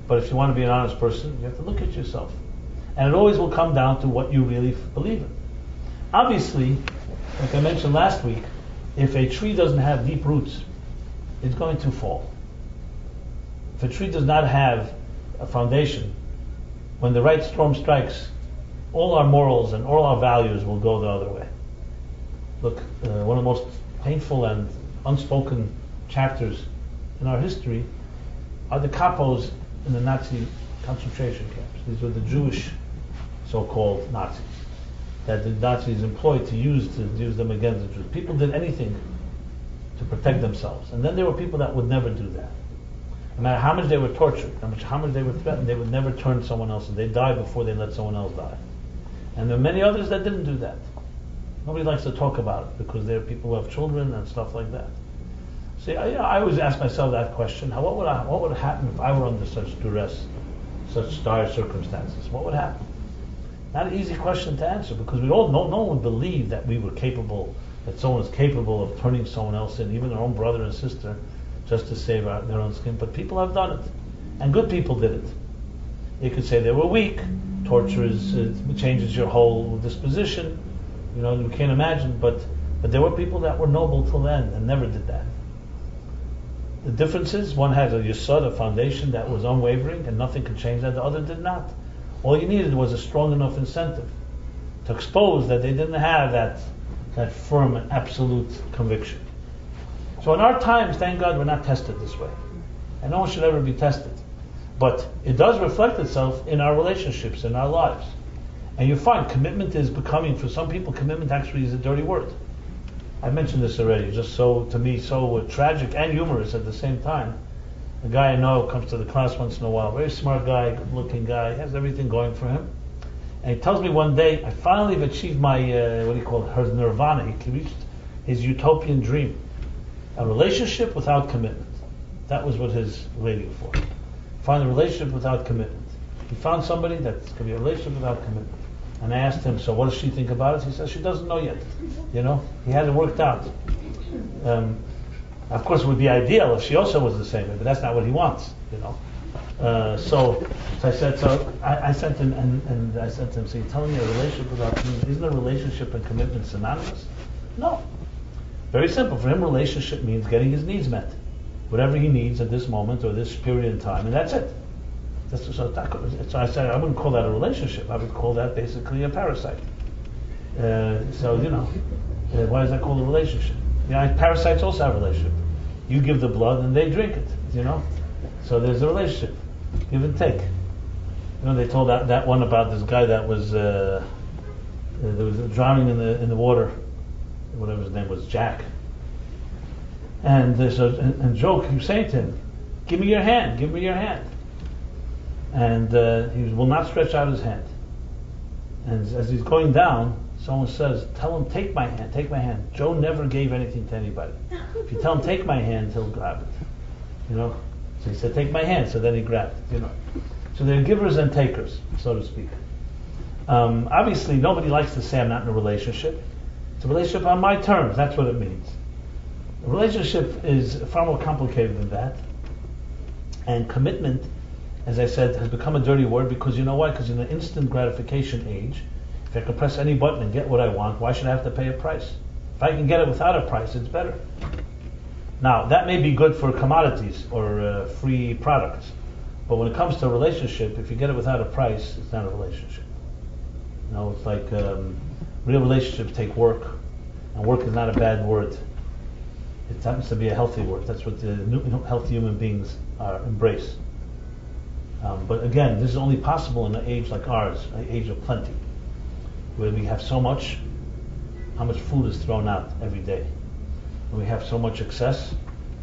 S1: But if you want to be an honest person, you have to look at yourself. And it always will come down to what you really believe in. Obviously, like I mentioned last week, if a tree doesn't have deep roots, it's going to fall. If a tree does not have a foundation, when the right storm strikes, all our morals and all our values will go the other way. Look, one of the most painful and unspoken chapters in our history are the capos in the Nazi concentration camps. These were the Jewish so-called Nazis that the Nazis employed to use them against the Jews. People did anything to protect themselves. And then there were people that would never do that. No matter how much they were tortured, how much they were threatened, they would never turn someone else, and they die before they let someone else die. And there are many others that didn't do that. Nobody likes to talk about it because there are people who have children and stuff like that. See, I always ask myself that question: what would happen if I were under such duress, such dire circumstances? What would happen? Not an easy question to answer, because no one would believe that we were capable, that someone is capable of turning someone else in, even their own brother and sister, just to save their own skin. But people have done it, and good people did it. You could say they were weak. Torture changes your whole disposition. You can't imagine. But there were people that were noble till then and never did that. The difference is, one had a yesod, a foundation that was unwavering, and nothing could change that. The other did not. All you needed was a strong enough incentive to expose that they didn't have that firm and absolute conviction. So in our times, thank God, we're not tested this way. And no one should ever be tested. But it does reflect itself in our relationships, in our lives. And you find commitment is becoming, for some people, commitment actually is a dirty word. I mentioned this already, just so tragic and humorous at the same time. A guy I know comes to the class once in a while, very smart guy, good looking guy, has everything going for him. And he tells me one day, I finally have achieved my, her nirvana. He reached his utopian dream. A relationship without commitment. That was what his radio for. Find a relationship without commitment. He found somebody that's going to be a relationship without commitment. And I asked him, so what does she think about it? He says she doesn't know yet. He hasn't worked out. Of course, it would be ideal if she also was the same way, but that's not what he wants. So I said, I sent him, and I said to him, so you're telling me a relationship without commitment? Isn't a relationship and commitment synonymous? No. Very simple. For him, relationship means getting his needs met. Whatever he needs at this moment or this period in time, and that's it. So I said, I wouldn't call that a relationship. I would call that basically a parasite. Why is that called a relationship? Parasites also have a relationship. You give the blood and they drink it, So there's a relationship. Give and take. They told that one about this guy that was drowning in the water, whatever his name was, Jack. And Joe keeps saying to him, give me your hand. And he will not stretch out his hand. And as he's going down, someone says, tell him, take my hand. Joe never gave anything to anybody. If you tell him, take my hand, he'll grab it. So he said, take my hand. So then he grabbed it. So they're givers and takers, so to speak. Obviously, nobody likes to say I'm not in a relationship. It's a relationship on my terms. That's what it means. A relationship is far more complicated than that. And commitment, as I said, has become a dirty word because you know why? Because in the instant gratification age, if I can press any button and get what I want, why should I have to pay a price? If I can get it without a price, it's better. Now, that may be good for commodities or free products. But when it comes to a relationship, if you get it without a price, it's not a relationship. It's like real relationships take work. And work is not a bad word. It happens to be a healthy word. That's what the healthy human beings embrace. But again, this is only possible in an age like ours, an age of plenty, where we have so much. How much food is thrown out every day? We have so much excess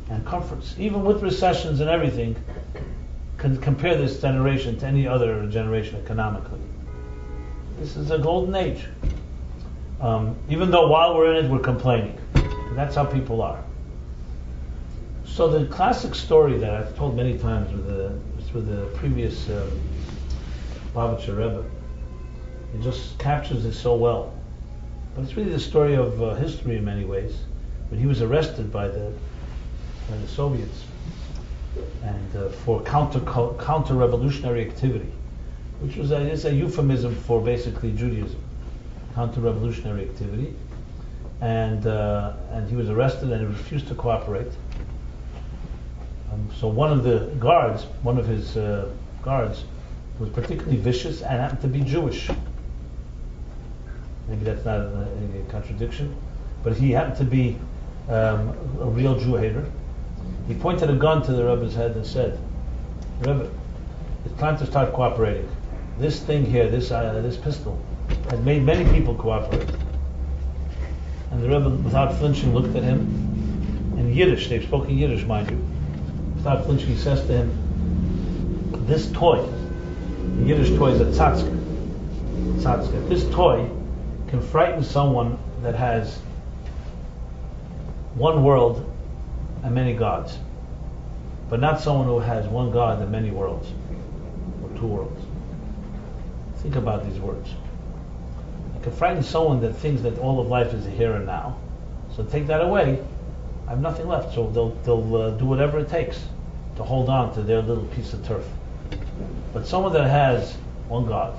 S1: and comforts. Even with recessions and everything, compare this generation to any other generation economically. This is a golden age. Even though while we're in it, we're complaining. That's how people are. So the classic story that I've told many times with the previous Lubavitcher Rebbe, it just captures it so well. But it's really the story of history in many ways. When he was arrested by the Soviets and for counter-revolutionary activity, which was a euphemism for basically Judaism, counter-revolutionary activity, and he was arrested and he refused to cooperate. So one of his guards, was particularly vicious and happened to be Jewish. Maybe that's not a contradiction, but he happened to be a real Jew hater. He pointed a gun to the Rebbe's head and said, Rebbe, it's time to start cooperating. This thing here, this pistol, has made many people cooperate. And the Rebbe, without flinching, looked at him in Yiddish. They've spoken Yiddish, mind you. without flinching, he says to him, this toy, the Yiddish toy is a tzatzka. This toy can frighten someone that has one world and many gods, but not someone who has one God and many worlds, or two worlds. Think about these words. It can frighten someone that thinks that all of life is a here and now. So take that away, I have nothing left. So they'll do whatever it takes to hold on to their little piece of turf. But someone that has one God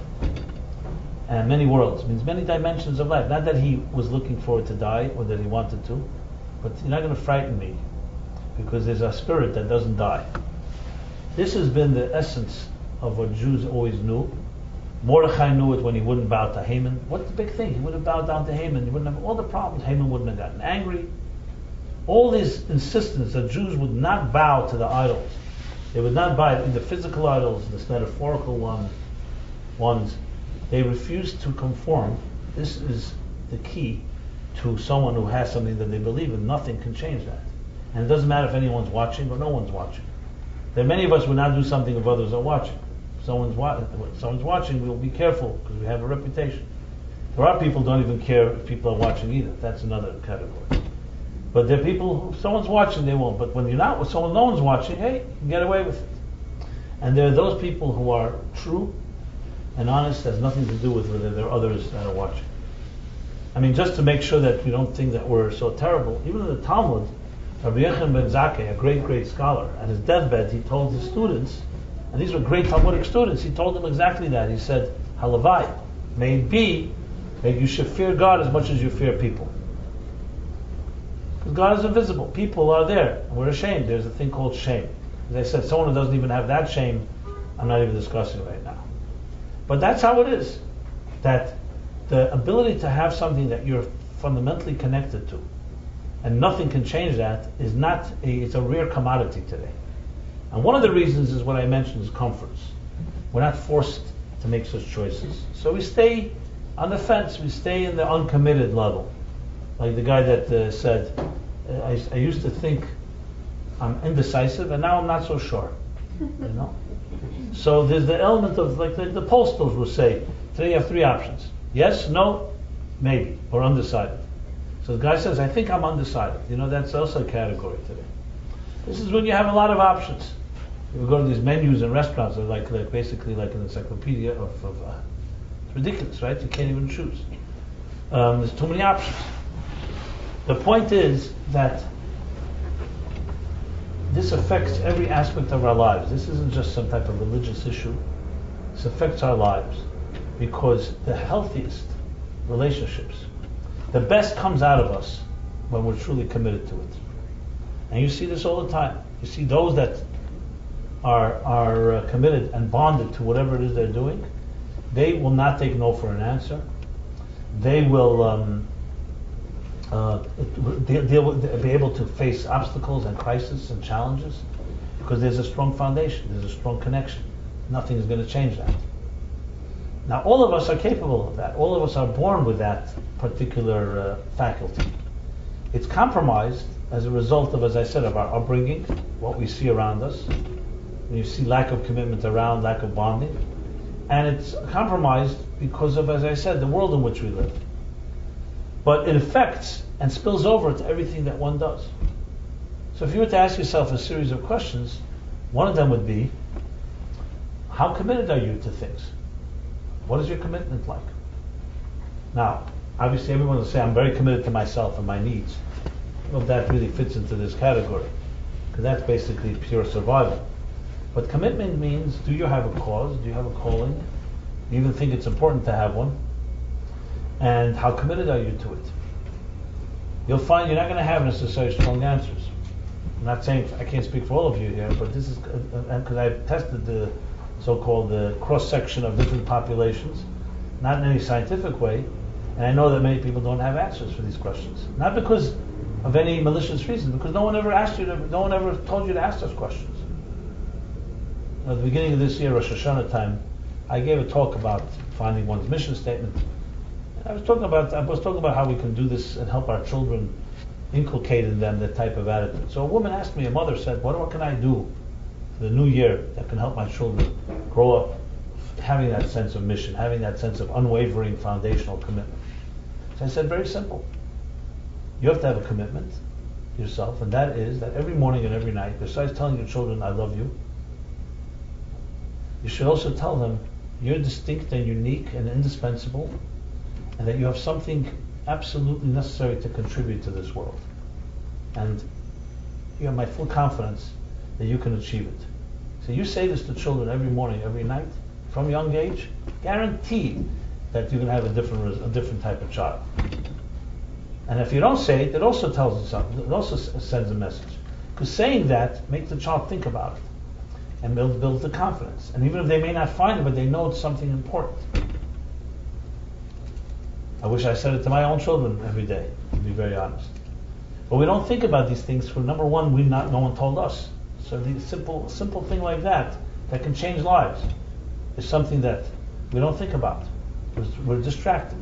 S1: and many worlds means many dimensions of life. Not that he was looking forward to die or that he wanted to, but you're not going to frighten me because there's a spirit that doesn't die. This has been the essence of what Jews always knew. Mordechai knew it when he wouldn't bow to Haman. What's the big thing? He would have bowed down to Haman. He wouldn't have all the problems. Haman wouldn't have gotten angry. All this insistence that Jews would not bow to the idols. They would not bow in the physical idols, the metaphorical ones. They refused to conform. This is the key to someone who has something that they believe in. Nothing can change that. And it doesn't matter if anyone's watching or no one's watching. There are many of us who would not do something if others are watching. If someone's watching, we'll be careful because we have a reputation. There are people who don't even care if people are watching either. That's another category. But there are people who, if someone's watching, they won't. But when you're not with someone, no one's watching, hey, you can get away with it. And there are those people who are true and honest, has nothing to do with whether there are others that are watching. I mean, just to make sure that we don't think that we're so terrible, even in the Talmud, Rabbi Yechon ben Zakkai, a great scholar, at his deathbed, he told his students, and these were great Talmudic students, he told them exactly that. He said, Halavai, may it be that you should fear God as much as you fear people. Because God is invisible. People are there, and we're ashamed. There's a thing called shame. As I said, someone who doesn't even have that shame, I'm not even discussing right now. But that's how it is. That the ability to have something that you're fundamentally connected to, and nothing can change that, is not it's a rare commodity today. And one of the reasons is what I mentioned is comforts. We're not forced to make such choices. So we stay on the fence, we stay in the uncommitted level. Like the guy that said, I used to think I'm indecisive and now I'm not so sure. You know? So there's the element of, like the pollsters will say, today you have three options. Yes, no, maybe, or undecided. So the guy says, I think I'm undecided. You know, that's also a category today. This is when you have a lot of options. You go to these menus in restaurants, they're like basically like an encyclopedia of it's ridiculous, right? You can't even choose. There's too many options. The point is that this affects every aspect of our lives. This isn't just some type of religious issue. This affects our lives because the healthiest relationships, the best comes out of us when we're truly committed to it. And you see this all the time. You see those that are committed and bonded to whatever it is they're doing, they will not take no for an answer. They will they'll be able to face obstacles and crises and challenges because there's a strong foundation, there's a strong connection. Nothing is going to change that. Now, all of us are capable of that. All of us are born with that particular faculty. It's compromised as a result of, as I said, of our upbringing, what we see around us. When you see lack of commitment around, lack of bonding. And it's compromised because of, as I said, the world in which we live. But it affects and spills over to everything that one does. So if you were to ask yourself a series of questions, one of them would be, how committed are you to things? What is your commitment like? Now, obviously everyone will say, I'm very committed to myself and my needs. Well, that really fits into this category, because that's basically pure survival. But commitment means, do you have a cause? Do you have a calling? Do you even think it's important to have one? And how committed are you to it? You'll find you're not going to have necessarily strong answers. I'm not saying, I can't speak for all of you here, but this is, because I've tested the so-called the cross-section of different populations, not in any scientific way, and I know that many people don't have answers for these questions. Not because of any malicious reason, because no one ever told you to ask those questions. At the beginning of this year, Rosh Hashanah time, I gave a talk about finding one's mission statement. I was talking about how we can do this and help our children inculcated in them that type of attitude. So a woman asked me, a mother said, what can I do for the new year that can help my children grow up having that sense of mission, having that sense of unwavering foundational commitment? So I said, very simple. You have to have a commitment yourself, and that is that every morning and every night, besides telling your children, I love you, you should also tell them you're distinct and unique and indispensable, and that you have something absolutely necessary to contribute to this world. And you have my full confidence that you can achieve it. So you say this to children every morning, every night, from a young age, guarantee that you're going to have a different type of child. And if you don't say it, it also tells us something. It also sends a message. Because saying that makes the child think about it and builds the confidence. And even if they may not find it, but they know it's something important. I wish I said it to my own children every day, to be very honest. But we don't think about these things for, number one, no one told us. So the simple thing like that can change lives is something that we don't think about. We're distracted.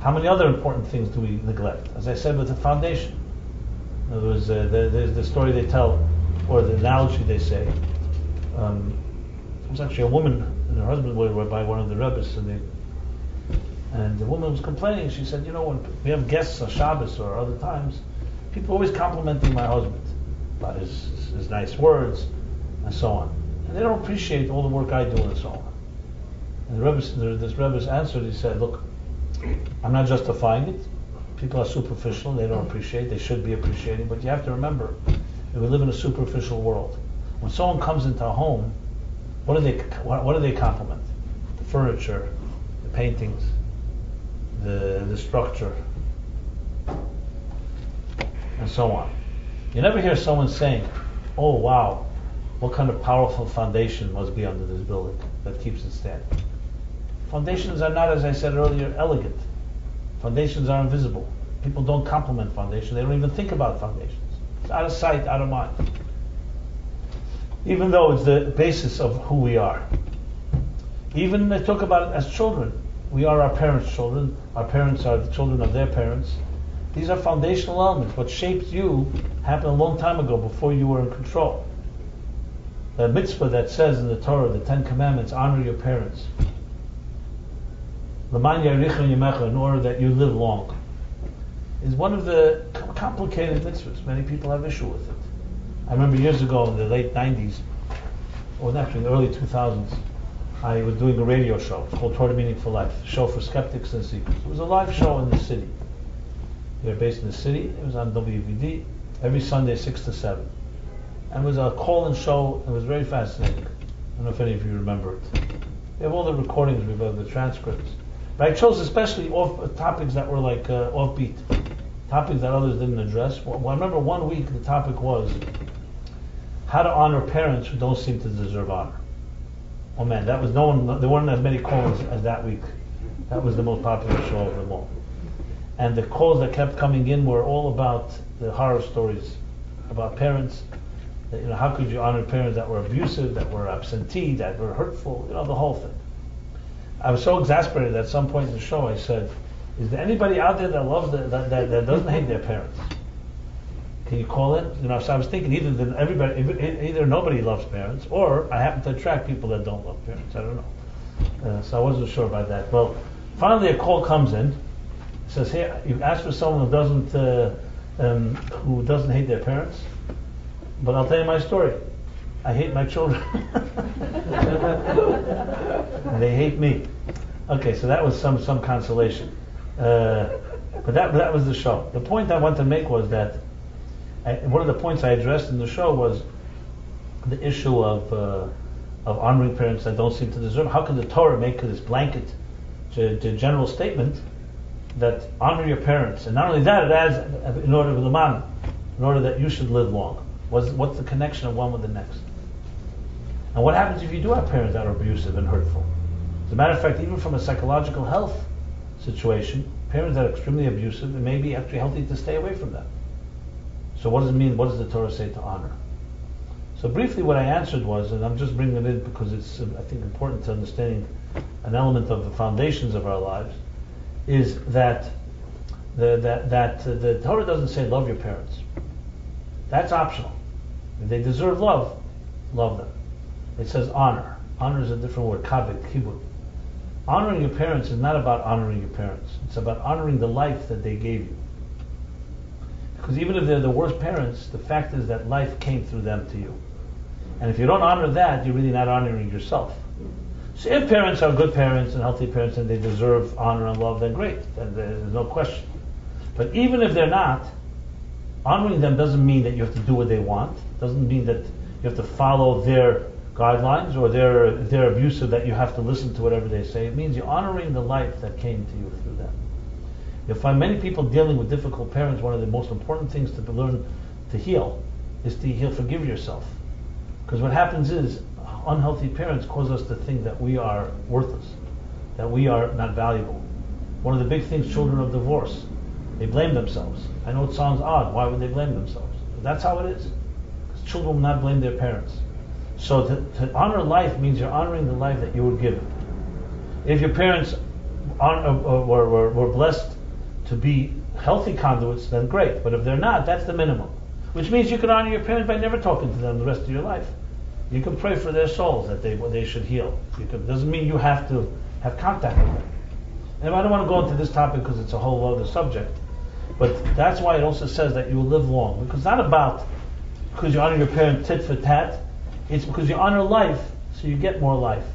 S1: How many other important things do we neglect? As I said, with the foundation. In other words, there's the story they tell, or the analogy they say. It was actually a woman and her husband were by one of the Rabbis, and the woman was complaining. She said, when we have guests on Shabbos or other times, people are always complimenting my husband about his nice words and so on. And they don't appreciate all the work I do and so on. And this Rebbe answered, he said, look, I'm not justifying it. People are superficial, they don't appreciate, they should be appreciating, but you have to remember that we live in a superficial world. When someone comes into a home, what do they compliment? The furniture, the paintings, the structure, and so on. You never hear someone saying, oh wow, what kind of powerful foundation must be under this building that keeps it standing. Foundations are not, as I said earlier, elegant. Foundations are invisible. People don't compliment foundations. They don't even think about foundations. It's out of sight, out of mind. Even though it's the basis of who we are. Even they talk about it as children. We are our parents' children. Our parents are the children of their parents. These are foundational elements. What shaped you happened a long time ago, before you were in control. The mitzvah that says in the Torah, the 10 Commandments, honor your parents. L'man yaricha yamecha, in order that you live long, is one of the complicated mitzvahs. Many people have issue with it. I remember years ago in the late 90s, or actually in the early 2000s, I was doing a radio show. It's called Torah Meaning for Life, a show for skeptics and seekers. It was a live show in the city. We were based in the city. It was on WVD every Sunday, 6 to 7. And it was a call-in show. It was very fascinating. I don't know if any of you remember it. We have all the recordings, we have the transcripts. But I chose especially topics that were like offbeat, topics that others didn't address. Well, I remember one week the topic was how to honor parents who don't seem to deserve honor. Oh man, that was there weren't as many calls as that week. That was the most popular show of them all. And the calls that kept coming in were all about the horror stories about parents. That, how could you honor parents that were abusive, that were absentee, that were hurtful, the whole thing. I was so exasperated at some point in the show. I said, "Is there anybody out there that loves that doesn't hate their parents? Can you call it?" So I was thinking either nobody loves parents, or I happen to attract people that don't love parents. I don't know. So I wasn't sure about that. Well, finally a call comes in. It says, "Hey, you've asked for someone who doesn't hate their parents, but I'll tell you my story. I hate my children. And they hate me." Okay, so that was some consolation. But that was the show. The point I wanted to make was that one of the points I addressed in the show was the issue of honoring parents that don't seem to deserve. How can the Torah make this blanket general statement that honor your parents? And not only that, it adds in order that you should live long. What's the connection of one with the next? And what happens if you do have parents that are abusive and hurtful? As a matter of fact, even from a psychological health situation, parents that are extremely abusive, it may be actually healthy to stay away from them. So what does it mean? What does the Torah say to honor? So briefly what I answered was, and I'm just bringing it in because it's, I think, important to understanding an element of the foundations of our lives, is that The Torah doesn't say love your parents. That's optional. If they deserve love, love them. It says honor. Honor is a different word, kavod, kibud. Honoring your parents is not about honoring your parents. It's about honoring the life that they gave you. Because even if they're the worst parents, the fact is that life came through them to you. And if you don't honor that, you're really not honoring yourself. So if parents are good parents and healthy parents and they deserve honor and love, then great. Then there's no question. But even if they're not, honoring them doesn't mean that you have to do what they want. Doesn't mean that you have to follow their guidelines or they're abusive, that you have to listen to whatever they say. It means you're honoring the life that came to you through them. You'll find many people dealing with difficult parents, one of the most important things to learn to heal is to heal, forgive yourself. Because what happens is, unhealthy parents cause us to think that we are worthless, that we are not valuable. One of the big things, children of divorce, they blame themselves. I know it sounds odd, why would they blame themselves? But that's how it is. Because children will not blame their parents. So to honor life means you're honoring the life that you were given. If your parents were blessed to be healthy conduits, then great. But if they're not, that's the minimum. Which means you can honor your parents by never talking to them the rest of your life. You can pray for their souls that they should heal. Doesn't mean you have to have contact with them. And I don't want to go into this topic because it's a whole other subject. But that's why it also says that you will live long. Because it's not about because you honor your parent tit for tat. It's because you honor life, so you get more life.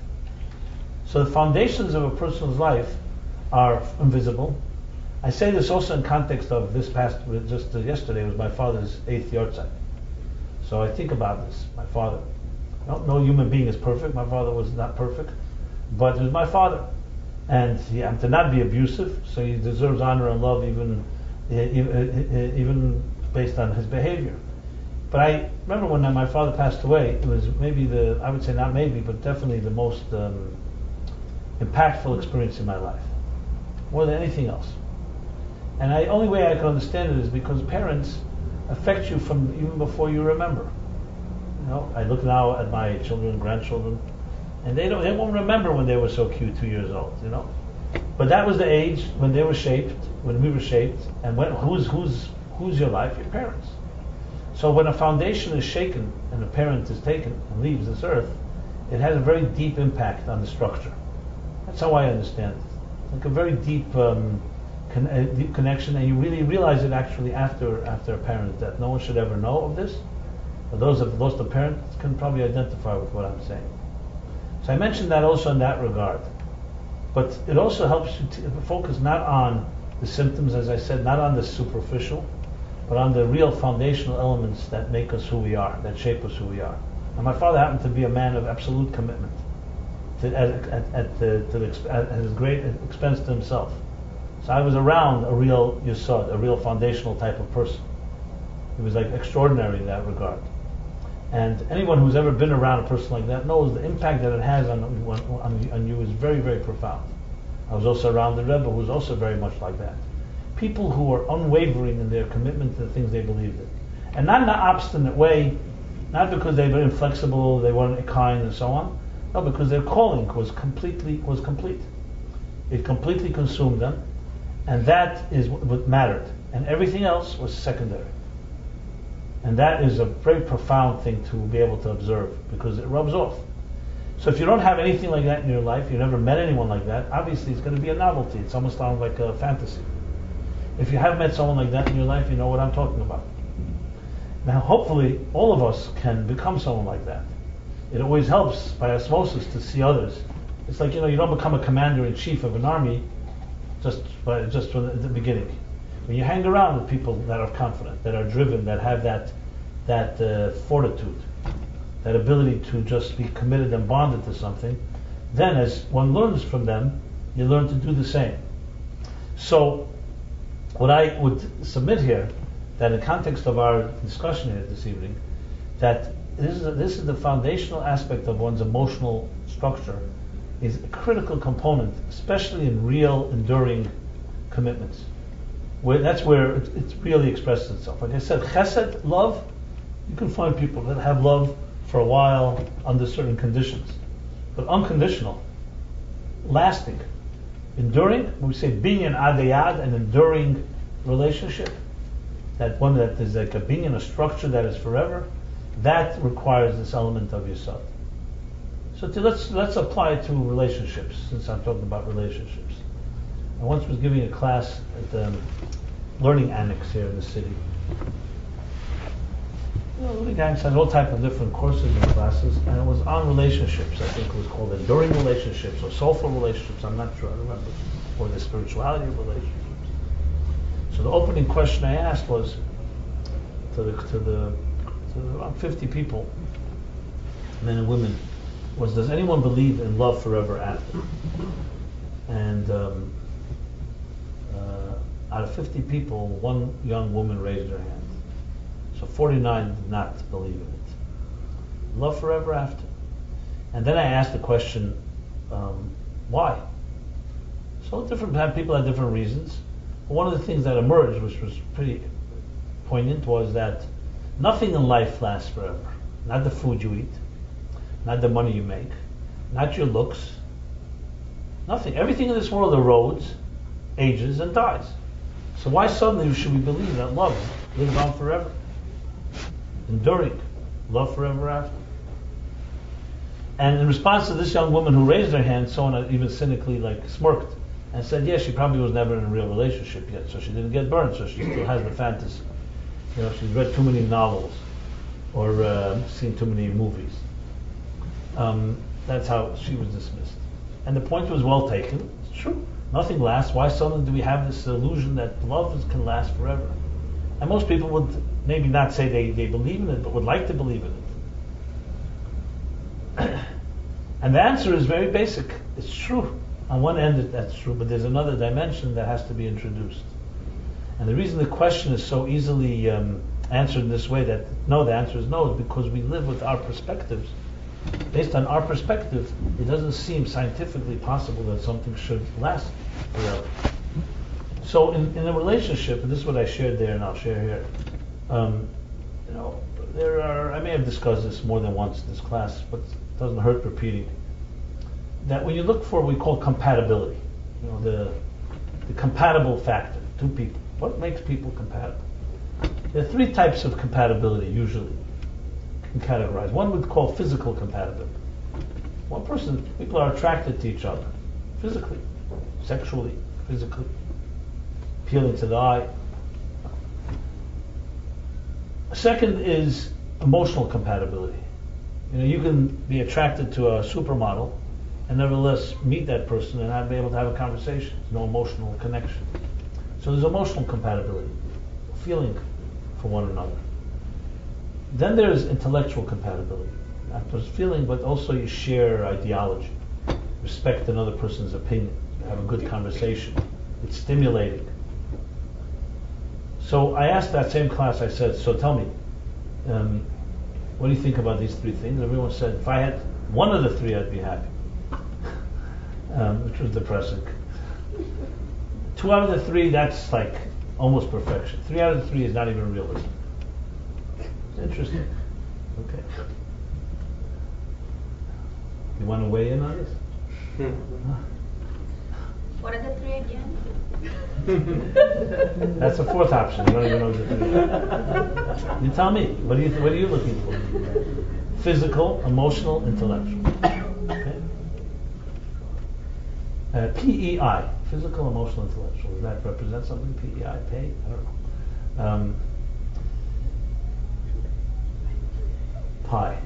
S1: So the foundations of a person's life are invisible. I say this also in context of this past, just yesterday was my father's 8th yahrzeit. So I think about this. My father, no human being is perfect. My father was not perfect, but he was my father, and he had to not be abusive. So he deserves honor and love, even based on his behavior. But I remember when my father passed away, it was maybe I would say not maybe, but definitely the most impactful experience in my life, more than anything else. And the only way I can understand it is because parents affect you from even before you remember. I look now at my children and grandchildren, and they won't remember when they were so cute, 2 years old. But that was the age when they were shaped, when we were shaped, and who's your life? Your parents. So when a foundation is shaken and a parent is taken and leaves this earth, it has a very deep impact on the structure. That's how I understand it. It's like a very deep connection, and you really realize it actually after a parent's death. No one should ever know of this, but those who have lost a parent can probably identify with what I'm saying. So I mentioned that also in that regard. But it also helps you to focus not on the symptoms, as I said, not on the superficial, but on the real foundational elements that make us who we are, that shape us who we are. And my father happened to be a man of absolute commitment, at his great expense to himself. So I was around a real yesod, a real foundational type of person. He was like extraordinary in that regard. And anyone who's ever been around a person like that knows the impact that it has on you is very, very profound. I was also around the Rebbe, who was also very much like that. People who are unwavering in their commitment to the things they believed in. And not in an obstinate way, not because they were inflexible, they weren't kind and so on. No, because their calling was complete. It completely consumed them, and that is what mattered. And everything else was secondary. And that is a very profound thing to be able to observe, because it rubs off. So if you don't have anything like that in your life, you never met anyone like that, obviously it's going to be a novelty. It's almost sounds like a fantasy. If you have met someone like that in your life, you know what I'm talking about. Now, hopefully, all of us can become someone like that. It always helps by osmosis to see others. It's like, you don't become a commander-in-chief of an army just from the beginning. When you hang around with people that are confident, that are driven, that have that fortitude, that ability to just be committed and bonded to something, then as one learns from them, you learn to do the same. So, what I would submit here, that in context of our discussion here this evening, that this is the foundational aspect of one's emotional structure, is a critical component, especially in real, enduring commitments. That's where it really expresses itself. Like I said, chesed, love, you can find people that have love for a while under certain conditions. But unconditional, lasting, enduring, we say binyan adayad, an enduring relationship, that one that is like a being, a structure that is forever, that requires this element of Yesod. So let's apply it to relationships, since I'm talking about relationships. I once was giving a class at the Learning Annex here in the city. Learning Annex has all types of different courses and classes, and it was on relationships. I think it was called enduring relationships or soulful relationships. I'm not sure. I remember, or the spirituality of relationships. So the opening question I asked was to around 50 people, men and women, was, does anyone believe in love forever after? And out of 50 people, one young woman raised her hand. So 49 did not believe in it. Love forever after. And then I asked the question, why? So different people had different reasons. But one of the things that emerged, which was pretty poignant, was that nothing in life lasts forever. Not the food you eat, not the money you make, not your looks, nothing. Everything in this world erodes, ages, and dies. So why suddenly should we believe that love lives on forever? Enduring, love forever after. And in response to this young woman who raised her hand, someone even cynically smirked and said, yes, she probably was never in a real relationship yet, so she didn't get burned, so she still has the fantasy. She's read too many novels or seen too many movies. That's how she was dismissed. And the point was well taken. It's true. Nothing lasts. Why suddenly do we have this illusion that love can last forever? And most people would maybe not say they believe in it, but would like to believe in it. And the answer is very basic. It's true. On one end, that's true, but there's another dimension that has to be introduced. And the reason the question is so easily answered in this way, that no, the answer is no, is because we live with our perspectives. Based on our perspective, it doesn't seem scientifically possible that something should last forever. So in a relationship, and this is what I shared there and I'll share here, there are, I may have discussed this more than once in this class, but it doesn't hurt repeating, that when you look for what we call compatibility, the compatible factor, two people, what makes people compatible? There are three types of compatibility usually can categorize. One would call physical compatibility. People are attracted to each other, physically, sexually, physically, appealing to the eye. Second is emotional compatibility. You can be attracted to a supermodel and nevertheless meet that person and not be able to have a conversation. There's no emotional connection. So there's emotional compatibility, feeling for one another. Then there's intellectual compatibility. Not just feeling, but also you share ideology, respect another person's opinion, have a good conversation. It's stimulating. So I asked that same class, I said, so tell me, what do you think about these three things? Everyone said, if I had one of the three, I'd be happy. Which was depressing. 2 out of the 3, that's almost perfection. 3 out of the 3 is not even realistic. It's interesting. Okay. You want to weigh in on this?
S2: What are the 3 again?
S1: That's the 4th option. You don't even know the 3. You tell me. What are you looking for? Physical, emotional, intellectual. Okay. PEI, physical, emotional, intellectual. Does that represent something? PEI, pay? I don't know. Pi.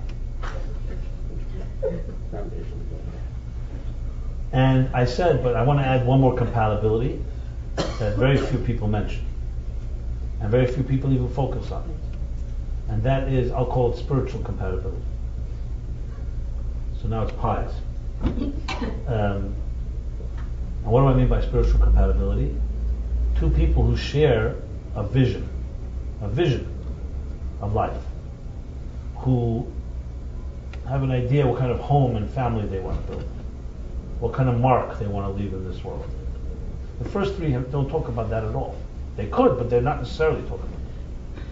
S1: And I said, but I want to add one more compatibility that very few people mention, and very few people even focus on it. And that is, I'll call it spiritual compatibility. So now it's pies. And what do I mean by spiritual compatibility? 2 people who share a vision of life, who have an idea what kind of home and family they want to build, what kind of mark they want to leave in this world. The first 3 don't talk about that at all. They could, but they're not necessarily talking about it.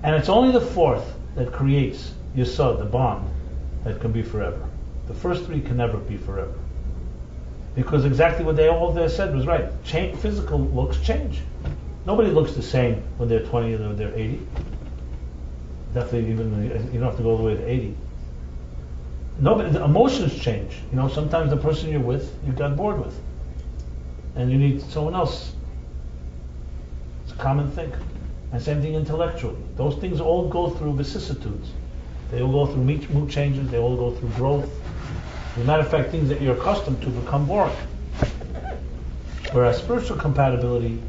S1: And it's only the 4th that creates Yesod, the bond, that can be forever. The first 3 can never be forever. Because exactly what they all said was right. Physical looks change. Nobody looks the same when they're 20 or they're 80. Definitely, even you don't have to go all the way to 80. Nobody, the emotions change. Sometimes the person you're with, you got bored with, and you need someone else. It's a common thing. And same thing intellectually. Those things all go through vicissitudes. They all go through mood changes. They all go through growth. As a matter of fact, things that you're accustomed to become boring. Whereas spiritual compatibility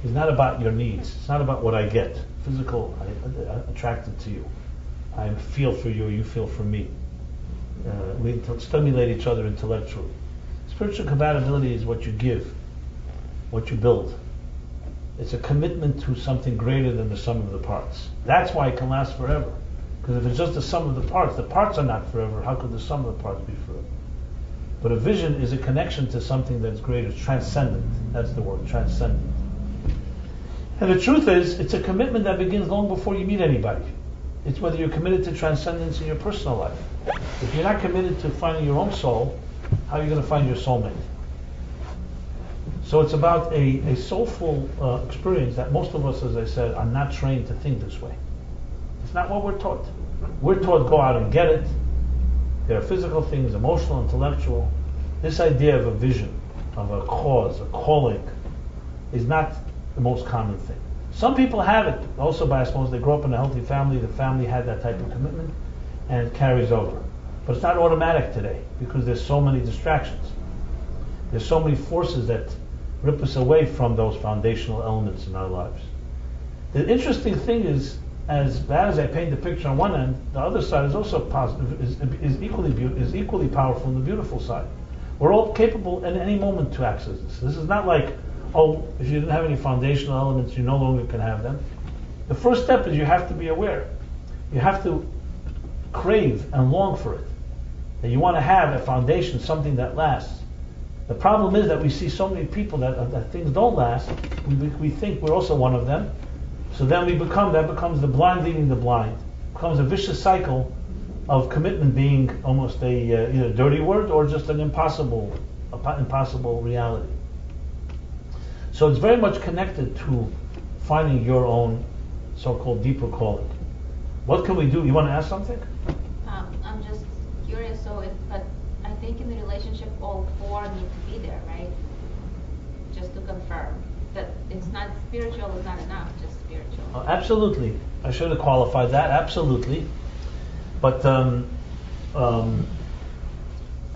S1: is not about your needs. It's not about what I get. Physical, I'm attracted to you. I feel for you, you feel for me. We stimulate each other intellectually. Spiritual compatibility is what you give, what you build. It's a commitment to something greater than the sum of the parts. That's why it can last forever. Because if it's just the sum of the parts are not forever, how could the sum of the parts be forever? But a vision is a connection to something that's greater, transcendent. That's the word, transcendent. And the truth is, it's a commitment that begins long before you meet anybody. It's whether you're committed to transcendence in your personal life. If you're not committed to finding your own soul, how are you going to find your soulmate? So it's about a soulful experience that most of us, as I said, are not trained to think this way. It's not what we're taught. We're taught go out and get it. There are physical things, emotional, intellectual. This idea of a vision, of a cause, a calling, is not the most common thing. Some people have it also by, I suppose, they grow up in a healthy family, the family had that type of commitment, and it carries over. But it's not automatic today, because there's so many distractions. There's so many forces that rip us away from those foundational elements in our lives. The interesting thing is, as bad as I paint the picture on one end, the other side is also positive, is equally powerful in the beautiful side. We're all capable at any moment to access this. This is not like, if you didn't have any foundational elements, you no longer can have them. The first step is you have to be aware. You have to crave and long for it. That you want to have a foundation, something that lasts. The problem is that we see so many people that things don't last. We think we're also one of them. So then that becomes the blind leading the blind. It becomes a vicious cycle of commitment being almost a either a dirty word or just an impossible reality. So it's very much connected to finding your own so-called deeper calling. What can we do? You want to ask something?
S2: I'm just curious. But I think in the relationship, all four need to be there, right? Just to confirm that it's not spiritual is not enough, just spiritual.
S1: Absolutely. I should have qualified that. Absolutely. But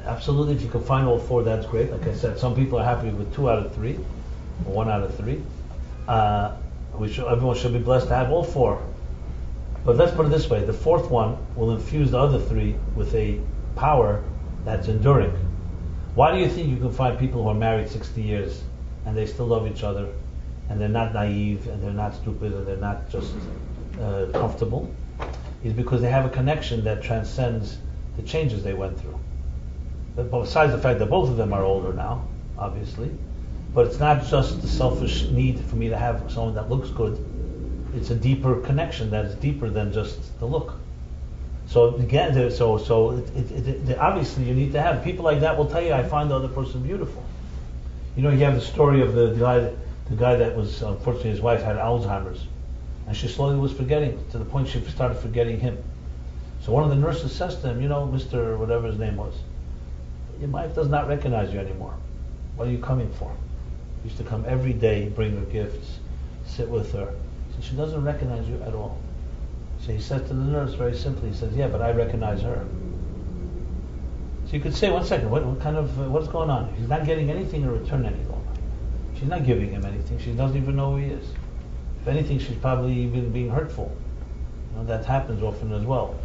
S1: absolutely, if you can find all four, that's great. Like I said, some people are happy with 2 out of 3, or 1 out of 3. Everyone should be blessed to have all 4. But let's put it this way: the 4th one will infuse the other 3 with a power that's enduring. Why do you think you can find people who are married 60 years and they still love each other, and they're not naive, and they're not stupid, and they're not just comfortable? Is because they have a connection that transcends the changes they went through. But besides the fact that both of them are older now, obviously, but it's not just the selfish need for me to have someone that looks good. It's a deeper connection that is deeper than just the look. So again, obviously you need to have people like that. Will tell you, I find the other person beautiful. You have the story of the guy that was, unfortunately, his wife had Alzheimer's, and she slowly was forgetting, to the point she started forgetting him. So one of the nurses says to him, Mr. whatever his name was, your wife does not recognize you anymore. What are you coming for? He used to come every day, bring her gifts, sit with her. So she doesn't recognize you at all. So he says to the nurse very simply, he says, yeah, but I recognize her. So you could say, 1 second, what's going on? He's not getting anything in return any longer. She's not giving him anything. She doesn't even know who he is. If anything, she's probably even being hurtful. That happens often as well.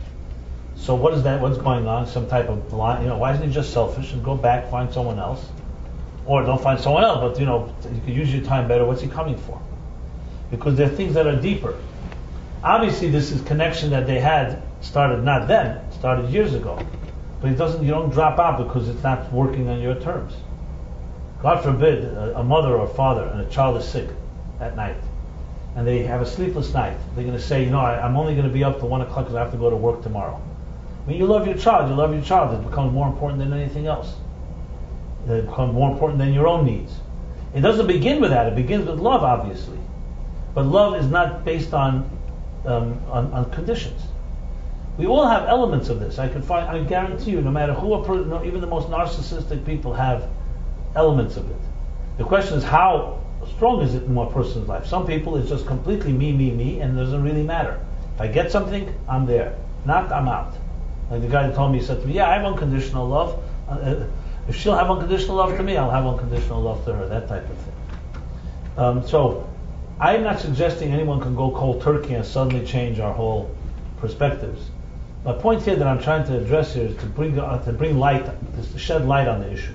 S1: So what is that? What's going on? Some type of blind, why isn't he just selfish and go back, find someone else? Or don't find someone else, but you could use your time better. What's he coming for? Because there are things that are deeper. Obviously, this is connection that they had started not then, started years ago. But you don't drop out because it's not working on your terms. God forbid a mother or father and a child is sick at night, and they have a sleepless night. They're going to say, I'm only going to be up to 1 o'clock because I have to go to work tomorrow. When you love your child, it becomes more important than anything else. It becomes more important than your own needs. It doesn't begin with that. It begins with love, obviously. But love is not based on conditions. We all have elements of this. I guarantee you, no matter who even the most narcissistic people have elements of it. The question is, how strong is it in one person's life? Some people, it's just completely me, and it doesn't really matter. If I get something, I'm there. Not, I'm out. Like the guy that told me, he said to me, yeah, I have unconditional love. If she'll have unconditional love to me, I'll have unconditional love to her, that type of thing. So, I'm not suggesting anyone can go cold turkey and suddenly change our whole perspectives. My point here that I'm trying to address here is to bring light, to shed light on the issue.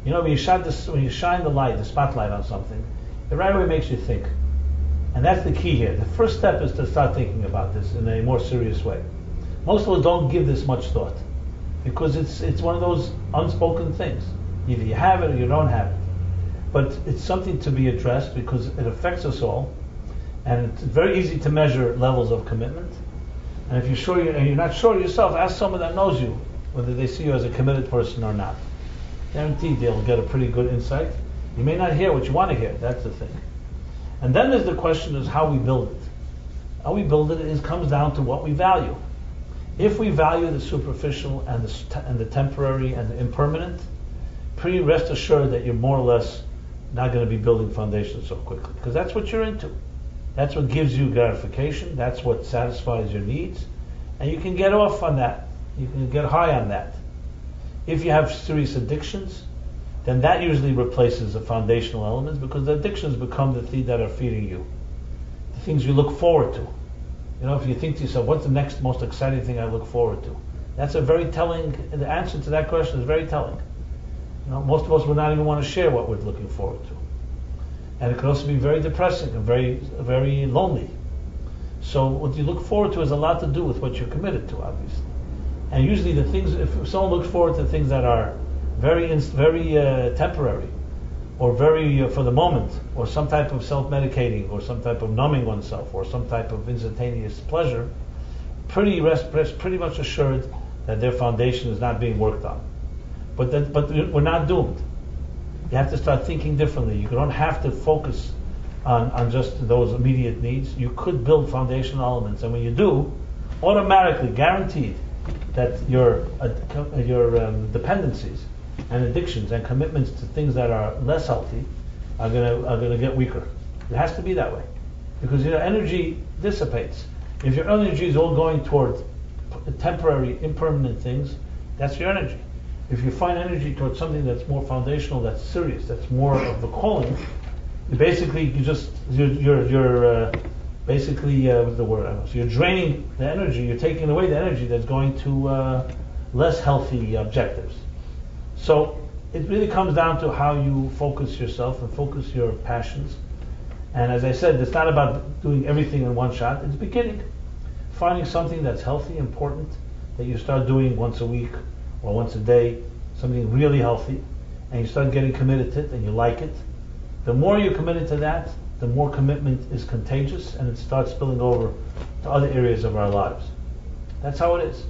S1: You know, when you shine the light, the spotlight on something, it right away makes you think. And that's the key here. The first step is to start thinking about this in a more serious way. Most of us don't give this much thought because it's one of those unspoken things. Either you have it or you don't have it. But it's something to be addressed because it affects us all, and it's very easy to measure levels of commitment. And if you're sure and you're not sure yourself, ask someone that knows you whether they see you as a committed person or not. Guaranteed they'll get a pretty good insight. You may not hear what you want to hear. That's the thing. And then there's the question is how we build it. How we build it comes down to what we value. If we value the superficial and the temporary and the impermanent, pretty rest assured that you're more or less not going to be building foundations so quickly, because that's what you're into. That's what gives you gratification. That's what satisfies your needs, and you can get off on that. You can get high on that. If you have serious addictions, then that usually replaces the foundational elements, because the addictions become the things that are feeding you, the things you look forward to. You know, if you think to yourself, what's the next most exciting thing I look forward to? That's a very telling, the answer to that question is very telling. You know, most of us would not even want to share what we're looking forward to. And it could also be very depressing and very, very lonely. So what you look forward to has a lot to do with what you're committed to, obviously. And usually the things, if someone looks forward to things that are very temporary, or very for the moment, or some type of self-medicating, or some type of numbing oneself, or some type of instantaneous pleasure, pretty much assured that their foundation is not being worked on. But we're not doomed. You have to start thinking differently. You don't have to focus on just those immediate needs. You could build foundational elements, and when you do, automatically, guaranteed, that your dependencies and addictions and commitments to things that are less healthy are gonna get weaker. It has to be that way, because energy dissipates. If your energy is all going toward temporary, impermanent things, that's your energy. If you find energy towards something that's more foundational, that's serious, that's more of the calling, you're what's the word? So you're draining the energy, you're taking away the energy that's going to less healthy objectives. So it really comes down to how you focus yourself and focus your passions. And as I said, it's not about doing everything in one shot. It's beginning. Finding something that's healthy, important, that you start doing once a week or once a day, something really healthy, and you start getting committed to it and you like it. The more you're committed to that, the more commitment is contagious, and it starts spilling over to other areas of our lives. That's how it is.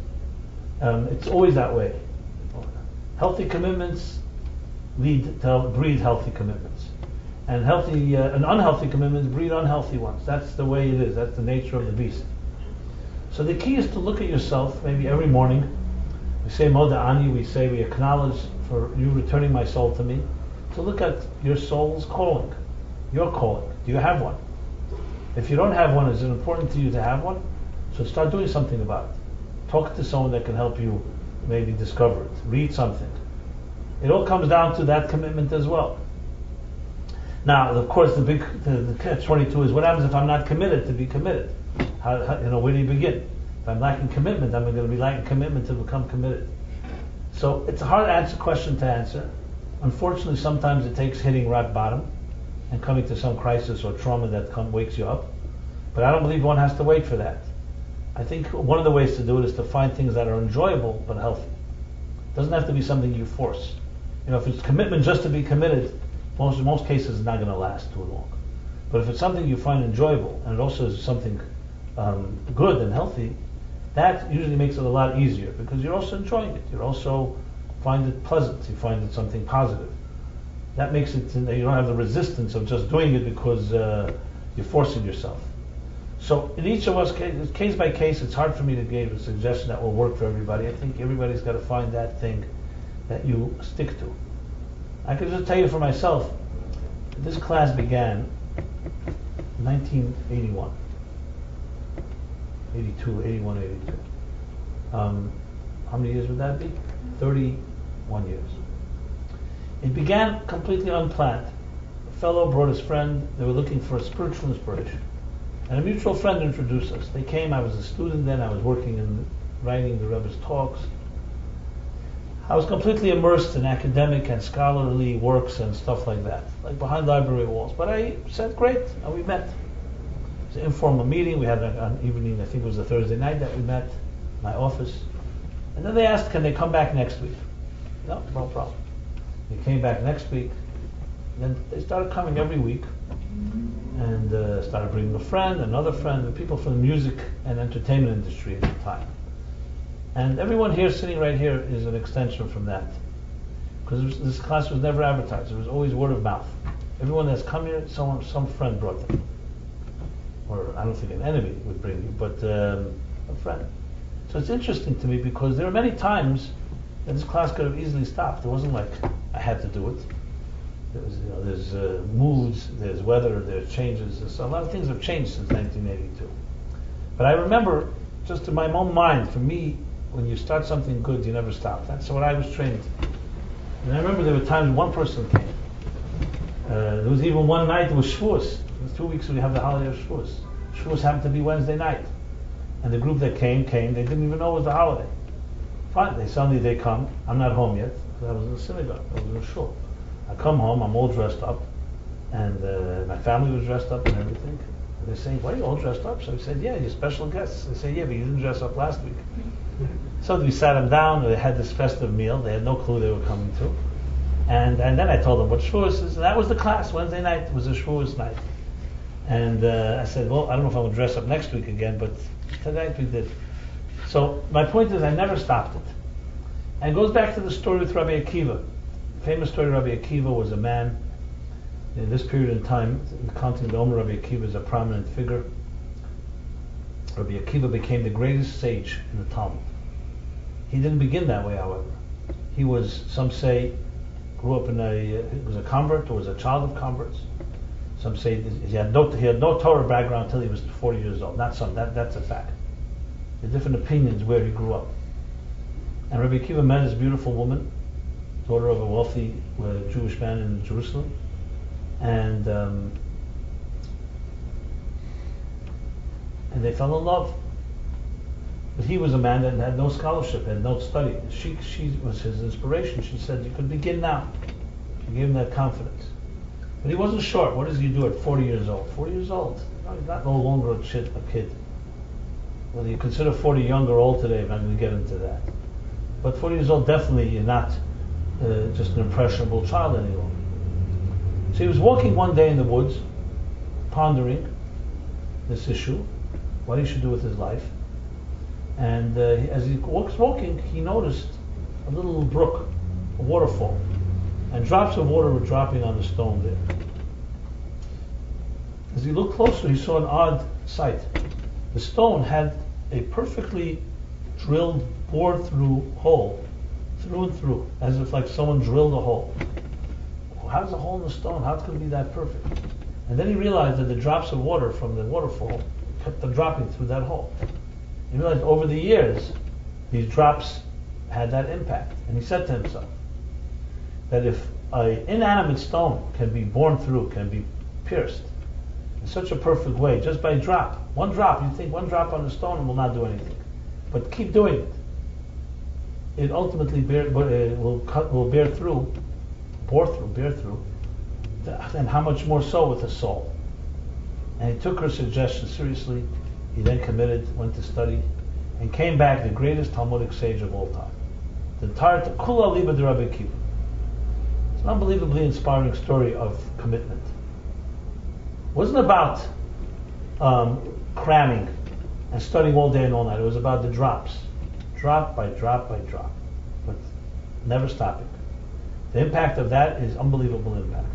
S1: It's always that way. Healthy commitments breed healthy commitments, and unhealthy commitments breed unhealthy ones. That's the way it is. That's the nature of the beast. So the key is to look at yourself. Maybe every morning we say Moda Ani. We acknowledge for you returning my soul to me. To look at your soul's calling, your calling. Do you have one? If you don't have one, is it important to you to have one? So start doing something about it. Talk to someone that can help you maybe discover it. Read something. It all comes down to that commitment as well. Now, of course, the catch-22 is, what happens if I'm not committed to be committed? Where do you begin? If I'm lacking commitment, I'm going to be lacking commitment to become committed. So it's a hard question to answer. Unfortunately, sometimes it takes hitting rock bottom and coming to some crisis or trauma that wakes you up. But I don't believe one has to wait for that. I think one of the ways to do it is to find things that are enjoyable but healthy. It doesn't have to be something you force. If it's commitment just to be committed, in most cases it's not going to last too long. But if it's something you find enjoyable, and it also is something good and healthy, that usually makes it a lot easier, because you're also enjoying it. You also find it pleasant. You find it something positive. That makes it, you don't have the resistance of just doing it because You're forcing yourself. So in each of us, case by case, it's hard for me to give a suggestion that will work for everybody. I think everybody's got to find that thing that you stick to. I can just tell you for myself, this class began in 1981. 82, 81, 82. How many years would that be? 31 years. It began completely unplanned. A fellow brought his friend. They were looking for a spiritual inspiration. And a mutual friend introduced us. They came, I was a student then, I was working in writing the Rebbe's talks. I was completely immersed in academic and scholarly works and stuff like that, like behind library walls. But I said, great, and we met. It was an informal meeting. We had an evening, I think it was a Thursday night that we met in my office. And then they asked, can they come back next week? No problem. They came back next week. And then they started coming every week. And started bringing a friend, another friend, and people from the music and entertainment industry at the time. And everyone here, sitting right here, is an extension from that. Because this class was never advertised. It was always word of mouth. Everyone that's come here, some friend brought them. Or I don't think an enemy would bring you, but a friend. So it's interesting to me because there are many times that this class could have easily stopped. It wasn't like I had to do it. There's moods, there's weather, there's changes. So a lot of things have changed since 1982. But I remember, just in my own mind, for me, when you start something good, you never stop. That's what I was trained. And I remember there were times one person came. There was even one night, it was Shavuos. It was 2 weeks we have the holiday of Shavuos. Shavuos happened to be Wednesday night. And the group that came, they didn't even know it was the holiday. Fine, they come. I'm not home yet, because I was in the synagogue, I was in the shul. I come home, I'm all dressed up, and my family was dressed up and everything. And they say, why are you all dressed up? So I said, yeah, you're special guests. They say, yeah, but you didn't dress up last week. So we sat them down, they had this festive meal, they had no clue they were coming to. And then I told them what Shavuos is, and that was the class. Wednesday night was a Shavuos night. And I said, well, I don't know if I'm going to dress up next week again, but tonight we did. So my point is, I never stopped it. And it goes back to the story with Rabbi Akiva. Famous story, Rabbi Akiva was a man in this period in time, counting the Omer, Rabbi Akiva is a prominent figure. Rabbi Akiva became the greatest sage in the Talmud. He didn't begin that way, however. He was, some say, grew up he was a convert or was a child of converts. Some say he had no Torah background until he was 40 years old. That's a fact. There are different opinions where he grew up. And Rabbi Akiva met this beautiful woman, daughter of a wealthy Jewish man in Jerusalem, and they fell in love. But he was a man that had no scholarship, had no study. She was his inspiration. She said, you could begin now. She gave him that confidence. But he wasn't sure. What does he do at 40 years old? 40 years old. He's not no longer a kid. Whether you consider 40 young or old today, I'm not going to get into that. But 40 years old, definitely you're not just an impressionable child any longer. So he was walking one day in the woods, pondering this issue, what he should do with his life. And as he was walking, he noticed a little brook, a waterfall, and drops of water were dropping on the stone there. As he looked closer, he saw an odd sight. The stone had a perfectly drilled, bored-through hole, through and through, as if like someone drilled a hole. How's a hole in the stone? How could it be that perfect? And then he realized that the drops of water from the waterfall kept on dropping through that hole. He realized over the years, these drops had that impact. And he said to himself that if an inanimate stone can be born through, can be pierced in such a perfect way, just by one drop, you think one drop on the stone will not do anything. But keep doing it. It ultimately will bear through, and how much more so with the soul. And he took her suggestion seriously. He then committed, went to study, and came back the greatest Talmudic sage of all time. The entire Kula Liba de Rabbi Akiva. It's an unbelievably inspiring story of commitment. It wasn't about cramming and studying all day and all night. It was about the drops, drop by drop by drop, but never stopping. The impact of that is unbelievable impact.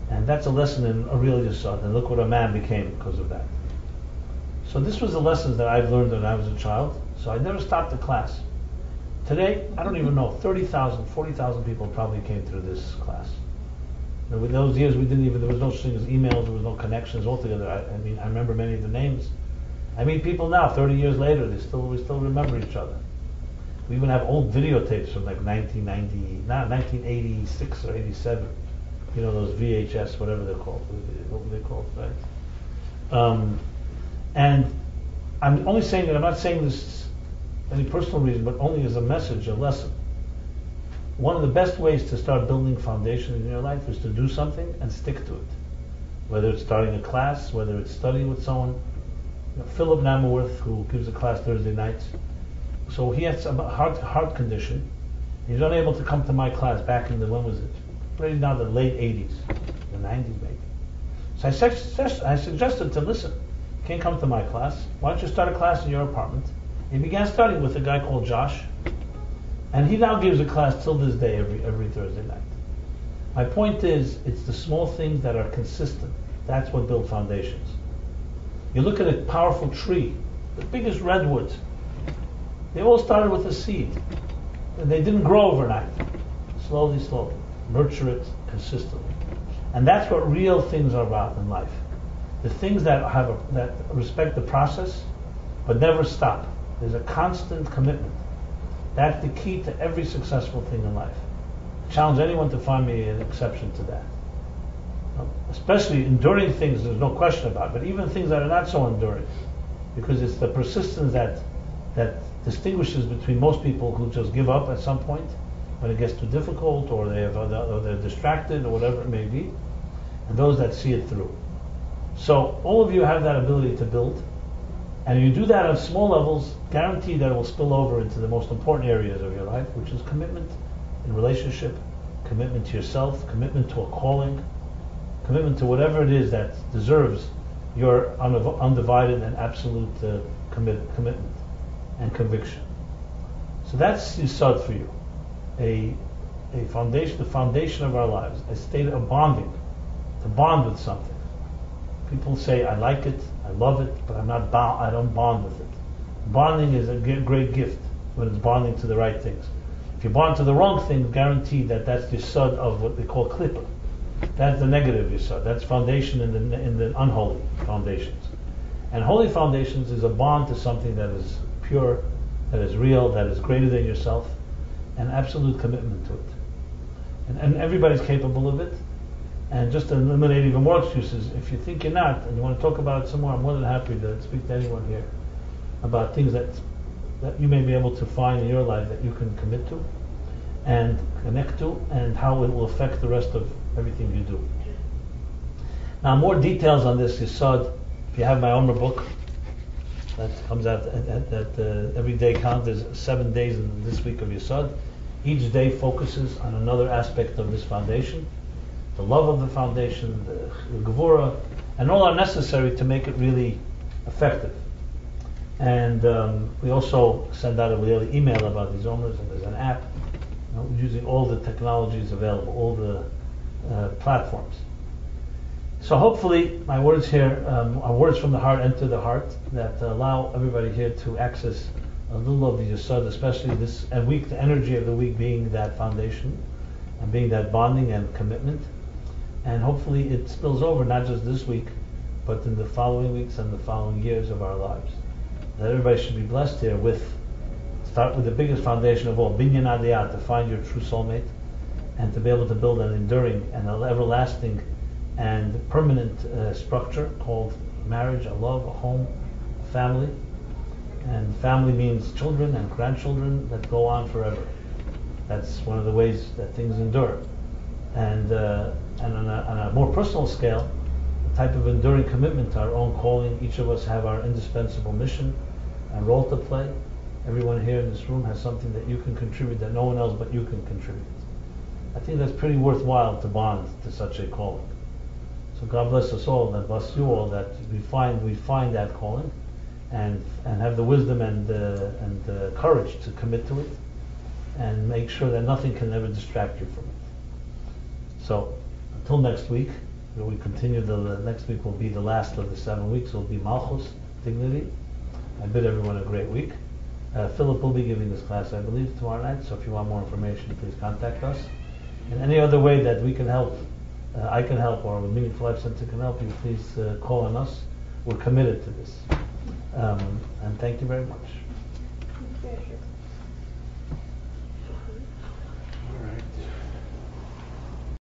S1: And that's a lesson in a real Yesod. And look what a man became because of that. So this was the lessons that I've learned when I was a child. So I never stopped the class. Today, I don't even know, 30,000, 40,000 people probably came through this class. And with those years, there was no such thing as emails, there was no connections altogether. I mean, I remember many of the names. I meet people now, 30 years later, we still remember each other. We even have old videotapes from like 1986 or 87. You know, those VHS, whatever they're called. What were they called, right? And I'm only saying that, I'm not saying this any personal reason, but only as a message, a lesson. One of the best ways to start building foundation in your life is to do something and stick to it. Whether it's starting a class, whether it's studying with someone. You know, Philip Namaworth, who gives a class Thursday nights, so he has a heart condition. He's unable to come to my class back in when was it? Right now the late 80s, the 90s maybe. So I suggested to listen, can't come to my class, why don't you start a class in your apartment? He began studying with a guy called Josh, and he now gives a class till this day every Thursday night. My point is, it's the small things that are consistent. That's what build foundations. You look at a powerful tree, the biggest redwoods, they all started with a seed. And they didn't grow overnight. Slowly. Nurture it consistently. And that's what real things are about in life. The things that respect the process, but never stop. There's a constant commitment. That's the key to every successful thing in life. I challenge anyone to find me an exception to that. Especially enduring things, there's no question about it, but even things that are not so enduring. Because it's the persistence that distinguishes between most people who just give up at some point when it gets too difficult, or they're distracted, or whatever it may be, and those that see it through. So all of you have that ability to build, and you do that on small levels, guarantee that it will spill over into the most important areas of your life, which is commitment in relationship, commitment to yourself, commitment to a calling, commitment to whatever it is that deserves your undivided and absolute commitment and conviction. So that's Yesod for you, a foundation, the foundation of our lives, a state of bonding, to bond with something. People say, I like it, I love it, but I'm not bound. I don't bond with it. Bonding is a great gift when it's bonding to the right things. If you bond to the wrong thing, guaranteed that's the Yesod of what they call klippa. That's the negative Yesod. That's foundation in the unholy foundations. And holy foundations is a bond to something that is pure, that is real, that is greater than yourself, and absolute commitment to it. And everybody's capable of it. And just to eliminate even more excuses, if you think you're not, and you want to talk about it some more, I'm more than happy to speak to anyone here about things that you may be able to find in your life that you can commit to and connect to, and how it will affect the rest of everything you do. Now, more details on this Yesod, if you have my Omer book, that comes out at every day count. There's 7 days in this week of Yesod. Each day focuses on another aspect of this foundation, the love of the foundation, the gevura, and all are necessary to make it really effective. And we also send out a daily email about these Omers, and there's an app, using all the technologies available, all the platforms. So hopefully my words here are words from the heart, enter the heart, that allow everybody here to access a little of the Yesod, especially this week, the energy of the week being that foundation and being that bonding and commitment. And hopefully it spills over not just this week, but in the following weeks and the following years of our lives. That everybody should be blessed here start with the biggest foundation of all, binyan adiyat, to find your true soulmate and to be able to build an enduring and an everlasting and permanent structure called marriage, a love, a home, a family. And family means children and grandchildren that go on forever. That's one of the ways that things endure. And on a more personal scale, a type of enduring commitment to our own calling. Each of us have our indispensable mission and role to play. Everyone here in this room has something that you can contribute that no one else but you can contribute. I think that's pretty worthwhile to bond to such a calling. So God bless us all, and bless you all, that we find that calling, and have the wisdom and the courage to commit to it, and make sure that nothing can ever distract you from it. So until next week, We continue, the next week will be the last of the 7 weeks, will be Malchus, dignity. I bid everyone a great week. Philip will be giving this class, I believe, tomorrow night, so if you want more information, please contact us. And any other way that we can help, I can help, or the Meaningful Life Center can help you, please call on us. We're committed to this. And thank you very much.